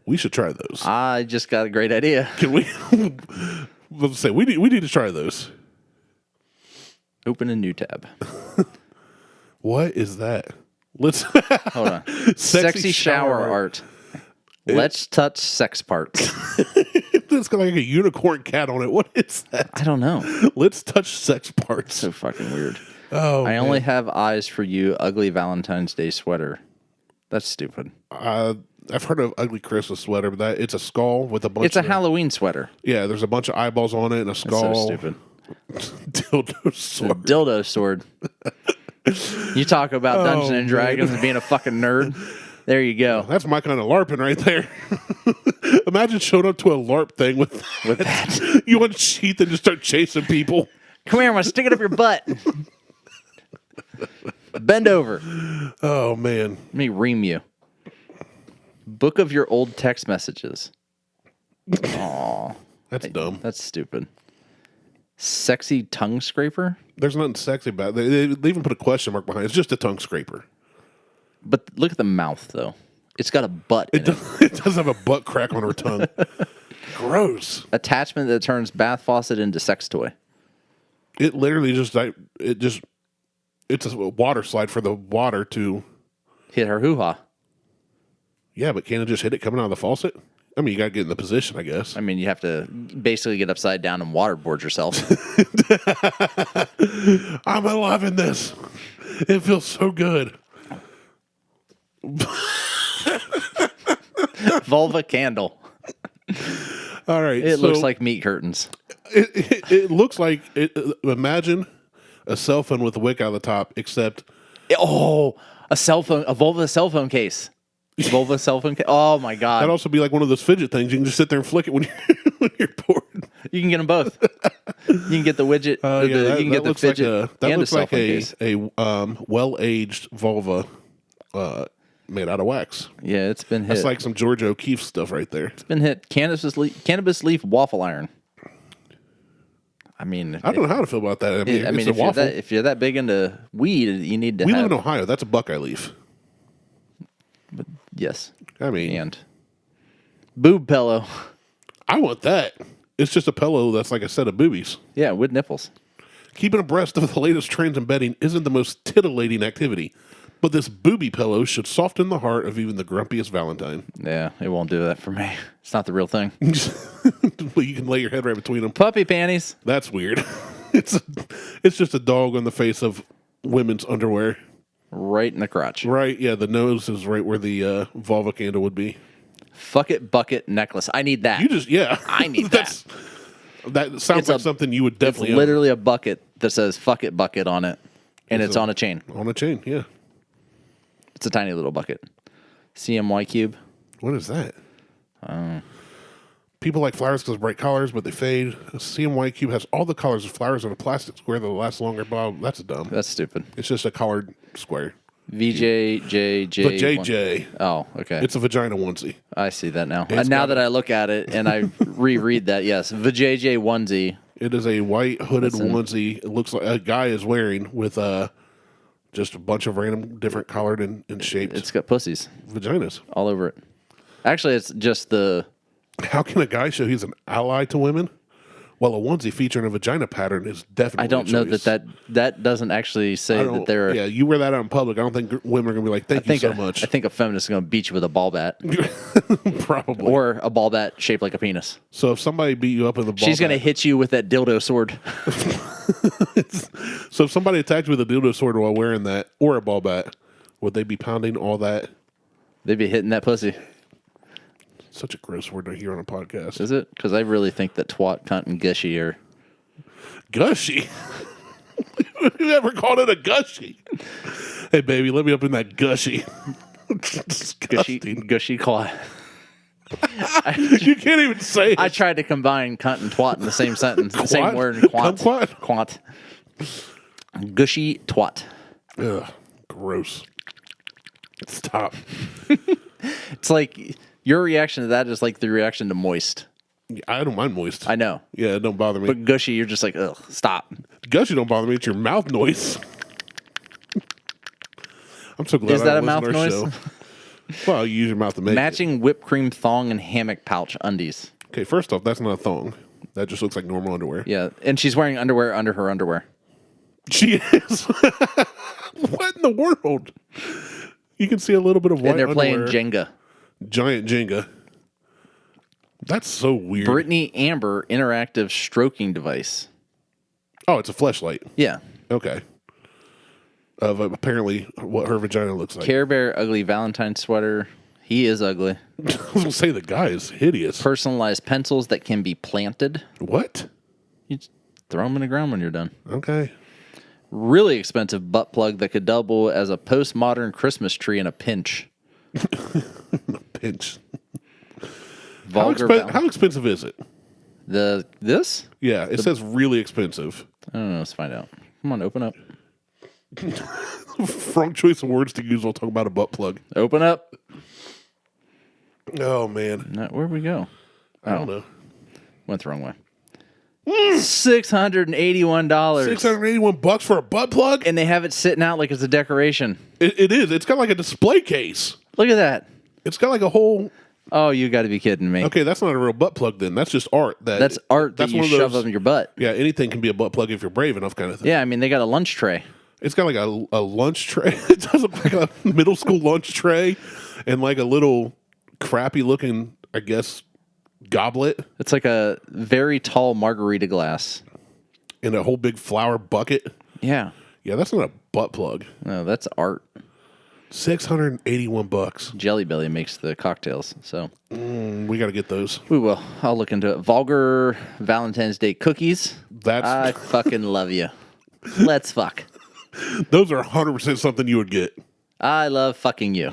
B: We should try those.
A: I just got a great idea.
B: Can we? Let's say we need to try those.
A: Open a new tab.
B: What is that? Let's
A: Hold on. Sexy shower art. Let's touch sex parts.
B: It's got like a unicorn cat on it. What is that?
A: I don't know.
B: Let's touch sex parts.
A: So fucking weird.
B: Oh,
A: I
B: man.
A: only have eyes for you, ugly Valentine's Day sweater. That's stupid.
B: I've heard of ugly Christmas sweater, but it's a skull with a bunch.
A: It's a
B: of,
A: Halloween sweater.
B: Yeah, there's a bunch of eyeballs on it and a
A: That's
B: skull.
A: so stupid.
B: Dildo
A: The
B: sword.
A: dildo sword. You talk about Dungeons and Dragons and being a fucking nerd. There you go.
B: That's my kind of LARPing right there. Imagine showing up to a LARP thing with
A: that.
B: You unsheath and just start chasing people.
A: Come here, I'm gonna stick it up your butt. Bend over.
B: Oh man.
A: Let me ream you. Book of your old text messages. Aw,
B: That's dumb.
A: that's stupid. Sexy tongue scraper?
B: There's nothing sexy about it. They even put a question mark behind it. It's just a tongue scraper.
A: But look at the mouth, though. It's got a butt in it.
B: It does have a butt crack on her tongue. Gross.
A: Attachment that turns bath faucet into sex toy.
B: It literally it's a water slide for the water to.
A: Hit her hoo-ha.
B: Yeah, but can't it just hit it coming out of the faucet? I mean, you got to get in the position, I guess.
A: I mean, you have to basically get upside down and waterboard yourself.
B: I'm loving this. It feels so good.
A: Vulva candle.
B: All right.
A: It looks like meat curtains.
B: It looks like imagine a cell phone with a wick out of the top, except
A: Oh, a cell phone, a Vulva cell phone case. Vulva cell phone case. Oh my God.
B: that'd also be like one of those fidget things. You can just sit there and flick it when you're when you're bored.
A: You can get them both. You can get the widget. You can get the fidget
B: that
A: and
B: looks
A: a cell
B: like
A: phone case.
B: a well-aged vulva made out of wax.
A: Yeah, it's been hit.
B: That's like some George O'Keeffe stuff right there.
A: It's been hit. Cannabis leaf waffle iron. I mean,
B: I don't know how to feel about that. I mean, it's a waffle.
A: if you're that big into weed, you need to.
B: We live in Ohio. That's a Buckeye leaf.
A: But yes,
B: I mean,
A: and boob pillow.
B: I want that. It's just a pillow that's like a set of boobies.
A: Yeah, with nipples.
B: Keeping abreast of the latest trends in bedding isn't the most titillating activity, but this booby pillow should soften the heart of even the grumpiest Valentine.
A: Yeah, it won't do that for me. It's not the real thing.
B: Well, you can lay your head right between them.
A: Puppy panties.
B: That's weird. It's just a dog on the face of women's underwear.
A: Right in the crotch.
B: Right, yeah, the nose is right where the vulva candle would be.
A: Fuck it bucket necklace. I need that. I need that.
B: That sounds like something you would definitely
A: It's literally a bucket that says fuck it bucket on it. And it's on a chain.
B: On a chain, yeah.
A: It's a tiny little bucket. CMY cube.
B: What is that? People like flowers because of bright colors, but they fade. A CMY cube has all the colors of flowers in a plastic square that lasts longer. Blah, that's dumb.
A: That's stupid.
B: It's just a colored square.
A: VJJJ.
B: But JJ.
A: Oh, okay.
B: It's a vagina onesie.
A: I see that now. And now that I look at it and I reread that, yes, VJJ onesie.
B: It is a white hooded onesie. It looks like a guy is wearing with just a bunch of random different colored and shaped.
A: It's got pussies.
B: Vaginas.
A: All over it. Actually, it's just the...
B: How can a guy show he's an ally to women? Well, a onesie featuring a vagina pattern is definitely
A: I don't know that doesn't actually say that they're...
B: Yeah, you wear that out in public. I don't think women are going to be like, thank you so much.
A: I think a feminist is going to beat you with a ball bat.
B: Probably.
A: Or a ball bat shaped like a penis.
B: So if somebody beat you up with a ball
A: She's going to hit you with that dildo sword.
B: So if somebody attacked you with a dildo sword while wearing that, or a ball bat, would they be pounding all that?
A: They'd be hitting that pussy.
B: Such a gross word to hear on a podcast.
A: Is it? Because I really think that twat, cunt, and gushy are...
B: Gushy? You never called it a gushy? Hey, baby, let me up in that gushy.
A: Gushy clot.
B: You can't even say it.
A: I tried to combine cunt and twat in the same sentence. The same word.
B: Kumquat?
A: Quant. Gushy twat.
B: Ugh, gross. Stop.
A: It's like... Your reaction to that is like the reaction to moist.
B: I don't mind moist.
A: I know.
B: Yeah, it don't bother me.
A: But gushy, you're just like, ugh, stop.
B: Gushy don't bother me. It's your mouth noise. I'm so glad
A: Is that a mouth noise?
B: Show. Well, you use your mouth to make
A: Matching whipped cream thong and hammock pouch undies.
B: Okay, first off, that's not a thong. That just looks like normal underwear.
A: Yeah, and she's wearing underwear under her underwear.
B: She is. What in the world? You can see a little bit of white
A: And they're
B: underwear.
A: playing Jenga.
B: Giant Jenga. That's so weird.
A: Brittany Amber interactive stroking device.
B: Oh, it's a fleshlight.
A: Yeah.
B: Okay. Of apparently what her vagina looks like.
A: Care Bear ugly Valentine sweater. He is ugly.
B: I was going to say the guy is hideous.
A: Personalized pencils that can be planted.
B: What?
A: You just throw them in the ground when you're done.
B: Okay.
A: Really expensive butt plug that could double as a postmodern Christmas tree in a pinch.
B: Pinch.
A: How
B: expensive is it?
A: This?
B: Yeah, it says really expensive.
A: I don't know. Let's find out. Come on, open up.
B: Wrong choice of words to use. We'll talk about a butt plug.
A: Open up.
B: Oh man,
A: Where'd we go?
B: I don't know.
A: Went the wrong way. $681.
B: $681 for a butt plug,
A: And they have it sitting out like it's a decoration.
B: It is. It's got like a display case.
A: Look at that.
B: It's got like a whole.
A: Oh, you got to be kidding me.
B: Okay, that's not a real butt plug then. That's just art.
A: That's art that you shove up in your butt.
B: Yeah, anything can be a butt plug if you're brave enough, kind of thing.
A: Yeah, I mean, they got a lunch tray.
B: It's got like a lunch tray. It does look like a middle school lunch tray and like a little crappy looking, I guess, goblet.
A: It's like a very tall margarita glass.
B: And a whole big flower bucket.
A: Yeah.
B: Yeah, that's not a butt plug.
A: No, that's art.
B: $681.
A: Jelly Belly makes the cocktails, so
B: We got to get those.
A: we will. I'll look into it. Vulgar Valentine's Day cookies.
B: That's
A: I fucking love you. Let's fuck.
B: Those are 100% something you would get.
A: I love fucking you.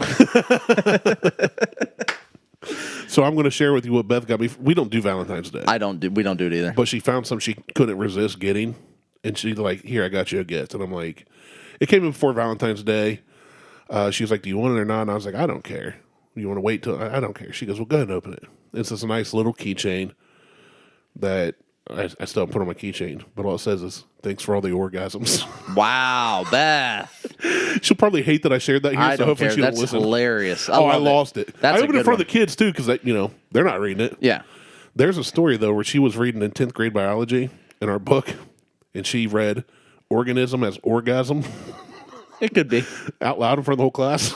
B: So I'm going to share with you what Beth got me. We don't do Valentine's Day.
A: We don't do it either.
B: But she found some she couldn't resist getting. And she's like, here, I got you a gift. And I'm like, it came in before Valentine's Day. She was like, do you want it or not? And I was like, I don't care. You want to wait till I don't care. She goes, well, go ahead and open it. It's this nice little keychain that I still put on my keychain. But all it says is, thanks for all the orgasms.
A: Wow, Beth.
B: She'll probably hate that I shared that here.
A: I
B: so
A: don't
B: hopefully
A: care.
B: she
A: That's
B: don't listen.
A: hilarious.
B: I lost it.
A: That's
B: I opened it in
A: good
B: front
A: one.
B: of the kids, too, because they're not reading it.
A: Yeah.
B: There's a story, though, where she was reading in 10th grade biology in our book, and she read organism as orgasm
A: It could be.
B: out loud in front of the whole class.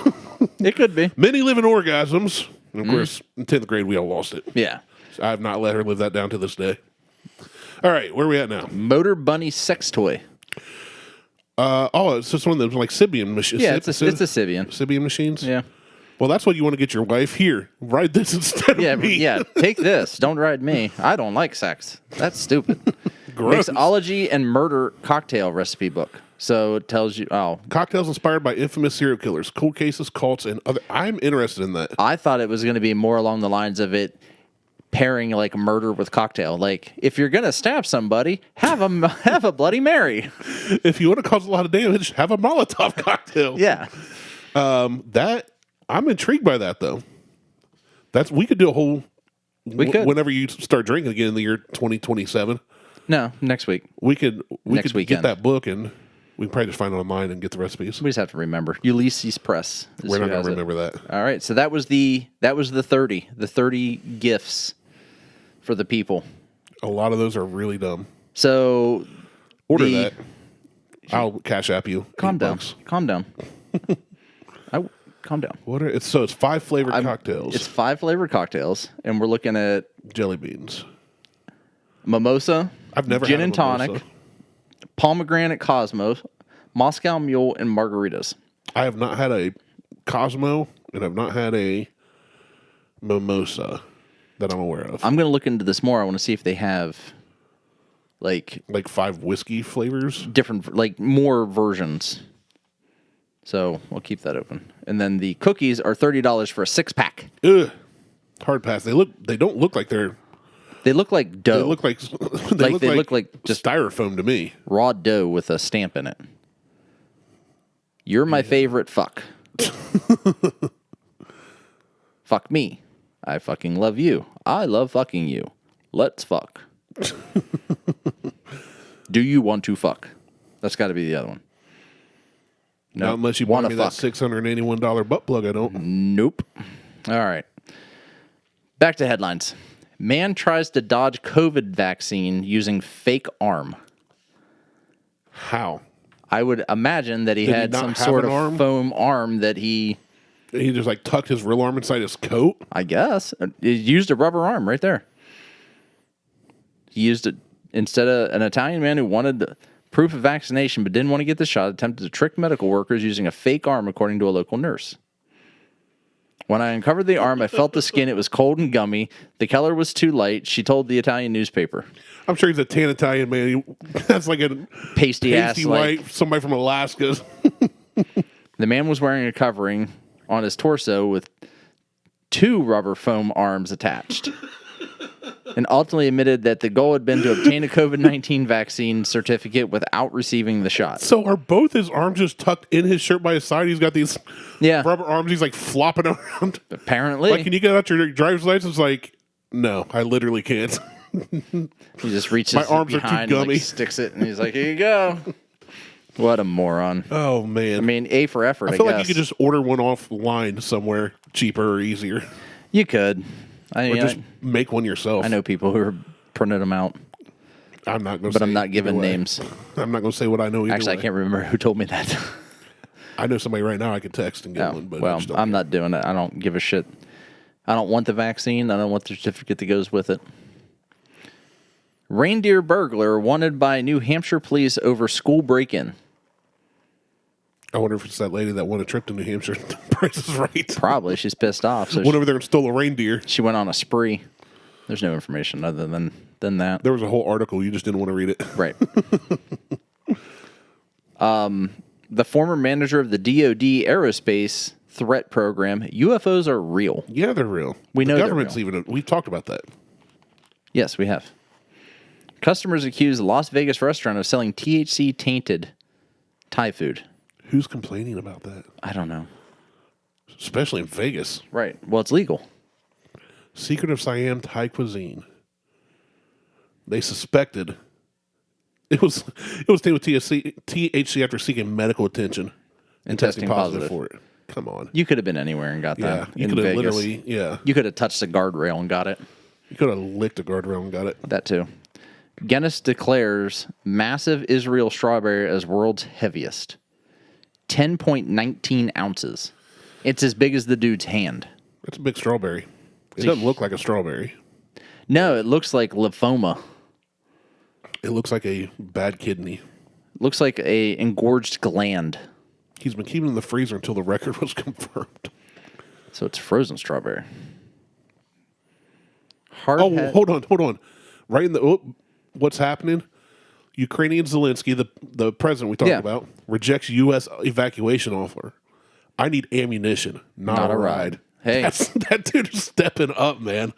A: It could be.
B: Many living orgasms. And of course, in 10th grade, we all lost it.
A: Yeah.
B: I have not let her live that down to this day. All right, where are we at now?
A: Motor Bunny sex toy.
B: It's just one of those like Sibian machines.
A: Yeah, it's a Sibian.
B: Sibian machines?
A: Yeah.
B: Well, that's what you want to get your wife. Here, ride this instead
A: Yeah,
B: of me.
A: yeah. Take this. Don't ride me. I don't like sex. That's stupid.
B: Gross.
A: Mixology and murder cocktail recipe book. So it tells you. Oh,
B: Cocktails inspired by infamous serial killers, cold cases, cults, and other. I'm interested in that.
A: I thought it was going to be more along the lines of it pairing like murder with cocktail. Like if you're going to stab somebody, have a Bloody Mary.
B: If you want to cause a lot of damage, have a Molotov cocktail.
A: Yeah.
B: That I'm intrigued by that though. We could do a whole.
A: We could.
B: Whenever you start drinking again in the year 2027.
A: No, next week.
B: We could
A: Next
B: get
A: weekend.
B: that book and we can probably just find it online and get the recipes.
A: We just have to remember. Ulysses Press.
B: We're not going to remember that.
A: All right. So that was the 30 gifts for the people.
B: A lot of those are really dumb.
A: So
B: Order that. I'll cash app you.
A: Calm down.
B: $8.
A: Calm down. Calm down.
B: It's 5 flavored cocktails.
A: It's 5 flavored cocktails, and we're looking at
B: jelly beans.
A: mimosa,
B: I've never
A: gin
B: had a
A: and tonic,
B: mimosa.
A: pomegranate Cosmos, Moscow Mule, and margaritas.
B: I have not had a Cosmo, and I've not had a mimosa that I'm aware of.
A: I'm going to look into this more. I want to see if they have like
B: 5 whiskey flavors.
A: different, like more versions. So we'll keep that open. And then the cookies are $30 for a 6-pack.
B: Ugh. Hard pass. They don't look like they're.
A: They look like dough.
B: They look like
A: they look like just
B: styrofoam to me.
A: raw dough with a stamp in it. You're my favorite fuck. Fuck me. I fucking love you. I love fucking you. Let's fuck. Do you want to fuck? That's got to be the other one. No,
B: Not unless you buy
A: wanna
B: me
A: fuck.
B: that $681 butt plug. I don't.
A: Nope. All right. Back to headlines. Man tries to dodge COVID vaccine using fake arm.
B: How?
A: I would imagine that he
B: Did he
A: had
B: not
A: some
B: have
A: sort
B: an
A: of
B: arm?
A: foam arm that he,
B: He just tucked his real arm inside his coat.
A: I guess, he used a rubber arm right there. He used it instead of an Italian man who wanted proof of vaccination but didn't want to get the shot, attempted to trick medical workers using a fake arm, according to a local nurse. When I uncovered the arm, I felt the skin. It was cold and gummy. The color was too light, she told the Italian newspaper.
B: I'm sure he's a tan Italian man. That's like a
A: Pasty ass,
B: white, somebody from Alaska.
A: The man was wearing a covering on his torso with 2 rubber foam arms attached, and ultimately admitted that the goal had been to obtain a COVID-19 vaccine certificate without receiving the shot.
B: So are both his arms just tucked in his shirt by his side? He's got these rubber arms. He's flopping around.
A: Apparently.
B: Can you get out your driver's license? No, I literally can't.
A: He just reaches
B: My arms are too
A: behind,
B: gummy.
A: sticks it, and he's like, here you go. What a moron.
B: Oh, man.
A: I mean, A for effort,
B: I
A: I
B: feel
A: guess.
B: like you could just order one offline somewhere cheaper or easier.
A: You could.
B: Or just make one yourself.
A: I know people who are printing them out,
B: I'm not going to
A: but I'm not giving names.
B: I'm not going to say what I know either
A: Actually,
B: way.
A: I can't remember who told me that.
B: I know somebody right now I could text and get one. But
A: Well, I'm not doing it. I don't give a shit. I don't want the vaccine. I don't want the certificate that goes with it. Reindeer burglar wanted by New Hampshire police over school break-in.
B: I wonder if it's that lady that won a trip to New Hampshire. The Price is Right.
A: Probably. She's pissed off. So
B: Went over there and stole a reindeer.
A: she went on a spree. There's no information other than that.
B: There was a whole article. You just didn't want to read it.
A: Right. The former manager of the DoD aerospace threat program, UFOs are real.
B: Yeah, they're real.
A: We know
B: the
A: they're
B: government's
A: real.
B: even. We've talked about that.
A: Yes, we have. Customers accuse a Las Vegas restaurant of selling THC-tainted Thai food.
B: Who's complaining about that?
A: I don't know.
B: Especially in Vegas.
A: Right. Well, it's legal.
B: Secret of Siam Thai cuisine. They suspected it was taken with THC after seeking medical attention and testing positive for it. Come on.
A: You could have been anywhere and got
B: Yeah,
A: that.
B: you
A: in
B: could have
A: Vegas.
B: literally, yeah.
A: You could have touched a guardrail and got it.
B: You could have licked a guardrail and got it.
A: That too. Guinness declares massive Israel strawberry as world's heaviest. 10.19 ounces. It's as big as the dude's hand.
B: That's a big strawberry. It doesn't look like a strawberry.
A: No, it looks like lymphoma.
B: It looks like a bad kidney.
A: Looks like a engorged gland.
B: He's been keeping it in the freezer until the record was confirmed.
A: So it's frozen strawberry.
B: Hold on. Right in the what's happening? Ukrainian Zelensky, the president we talked about, rejects U.S. evacuation offer. I need ammunition, not a ride.
A: Hey,
B: that dude is stepping up, man.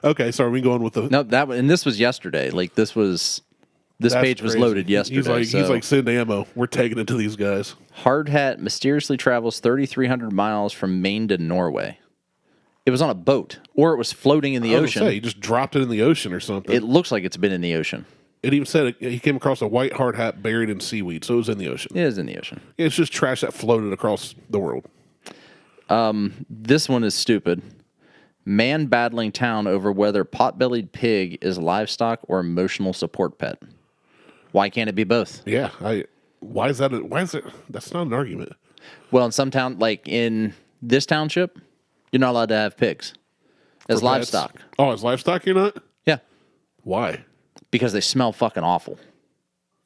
B: Okay, sorry, we can go on with the
A: and this was yesterday. Like this page was
B: crazy.
A: Loaded yesterday.
B: He's like send ammo. We're taking it to these guys.
A: Hard hat mysteriously travels 3,300 miles from Maine to Norway. It was on a boat, or it was floating in the ocean.
B: He just dropped it in the ocean or something.
A: It looks like it's been in the ocean.
B: It even said he came across a white hard hat buried in seaweed, so it was in the ocean.
A: It is in the ocean.
B: It's just trash that floated across the world.
A: This one is stupid. Man battling town over whether pot-bellied pig is livestock or emotional support pet. Why can't it be both?
B: Yeah, why is that? That's not an argument.
A: Well, in some town, like in this township, you're not allowed to have pigs as livestock.
B: Oh, as livestock, you're not?
A: Yeah,
B: Why?
A: because they smell fucking awful.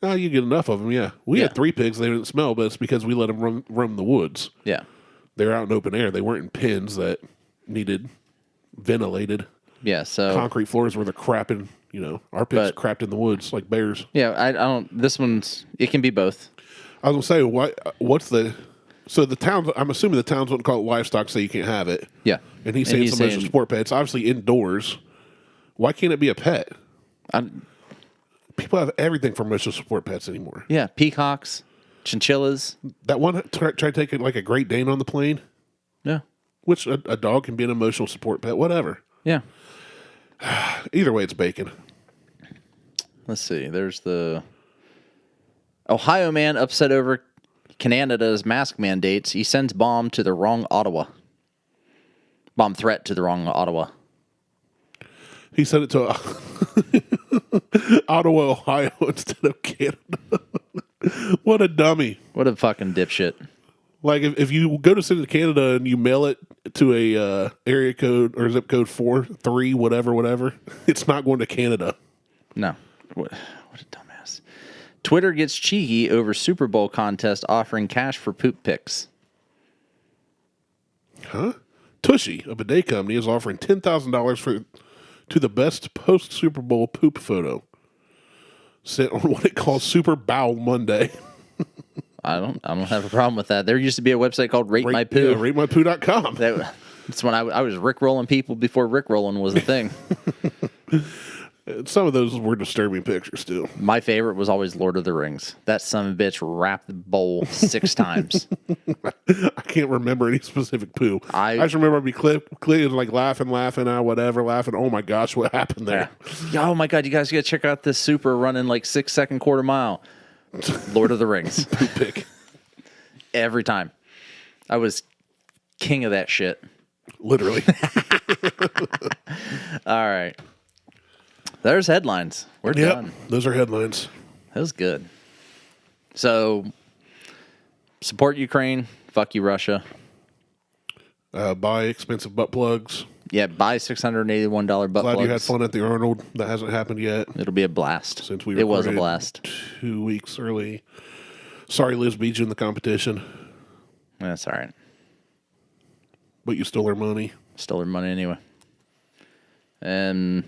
B: Oh, you get enough of them. Yeah, we had 3 pigs. They didn't smell, but it's because we let them roam the woods.
A: Yeah,
B: They're out in open air. They weren't in pens that needed ventilated
A: yeah. So
B: concrete floors where they're crapping. You know, our pigs crapped in the woods like bears.
A: yeah, I don't. This one's it can be both.
B: I was gonna say, what's the? So the towns, I'm assuming the towns wouldn't call it livestock, so you can't have it.
A: Yeah,
B: And he's saying some sport pet. It's obviously indoors. Why can't it be a pet? People have everything for emotional support pets anymore.
A: Yeah, peacocks, chinchillas.
B: That one tried to take it like a Great Dane on the plane,
A: Yeah,
B: which a dog can be an emotional support pet, whatever.
A: yeah.
B: Either way, it's bacon.
A: Let's see. There's the Ohio man upset over Canada's mask mandates. He sends bomb to the wrong Ottawa. Bomb threat to the wrong Ottawa.
B: He sent it to Ottawa, Ohio instead of Canada. What a dummy.
A: What a fucking dipshit.
B: Like, if you go to send it to Canada and you mail it to a area code or zip code 43, whatever, it's not going to Canada.
A: No. What a dumbass. Twitter gets cheeky over Super Bowl contest offering cash for poop pics.
B: Huh? Tushy, a bidet company, is offering $10,000 to the best post-Super Bowl poop photo sent on what it calls Super Bowl Monday.
A: I don't have a problem with that. There used to be a website called Rate My Poo.
B: Yeah, ratemypoo.com.
A: That's when I was Rickrolling people before Rickrolling was a thing.
B: Some of those were disturbing pictures, too.
A: My favorite was always Lord of the Rings. That son of a bitch wrapped the bowl 6 times.
B: I can't remember any specific poo. I just remember I'd be clicking, like laughing, laughing. Oh my gosh, what happened there?
A: Yeah. Oh my God, you guys got to check out this super running like 6-second quarter mile. Lord of the Rings.
B: Poop pic.
A: Every time. I was king of that shit.
B: Literally.
A: All right. There's headlines. We're done.
B: Those are headlines.
A: That was good. So, support Ukraine. Fuck you, Russia.
B: Buy expensive butt plugs.
A: Yeah, buy $681 butt
B: Glad
A: plugs.
B: you had fun at the Arnold. That hasn't happened yet.
A: It'll be a blast.
B: Since we
A: it was a
B: recorded
A: blast.
B: 2 weeks early. Sorry, Liz beat you in the competition,
A: That's all right.
B: but you stole her money.
A: Stole her money anyway. And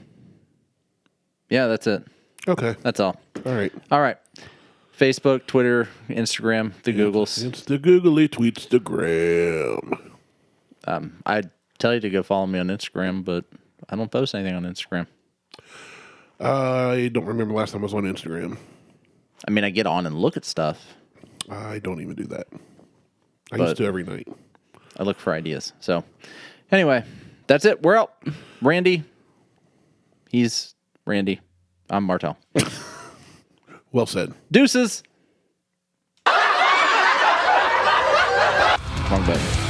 A: yeah, that's it.
B: Okay.
A: That's all.
B: All right.
A: All right. Facebook, Twitter, Instagram, the Googles.
B: It's the googly tweets the gram.
A: I tell you to go follow me on Instagram, but I don't post anything on Instagram.
B: I don't remember last time I was on Instagram.
A: I mean, I get on and look at stuff.
B: I don't even do that. I used to every night.
A: I look for ideas. So, anyway, that's it. We're out. Randy. He's Randy. I'm Martelle.
B: Well said.
A: Deuces. Wrong button.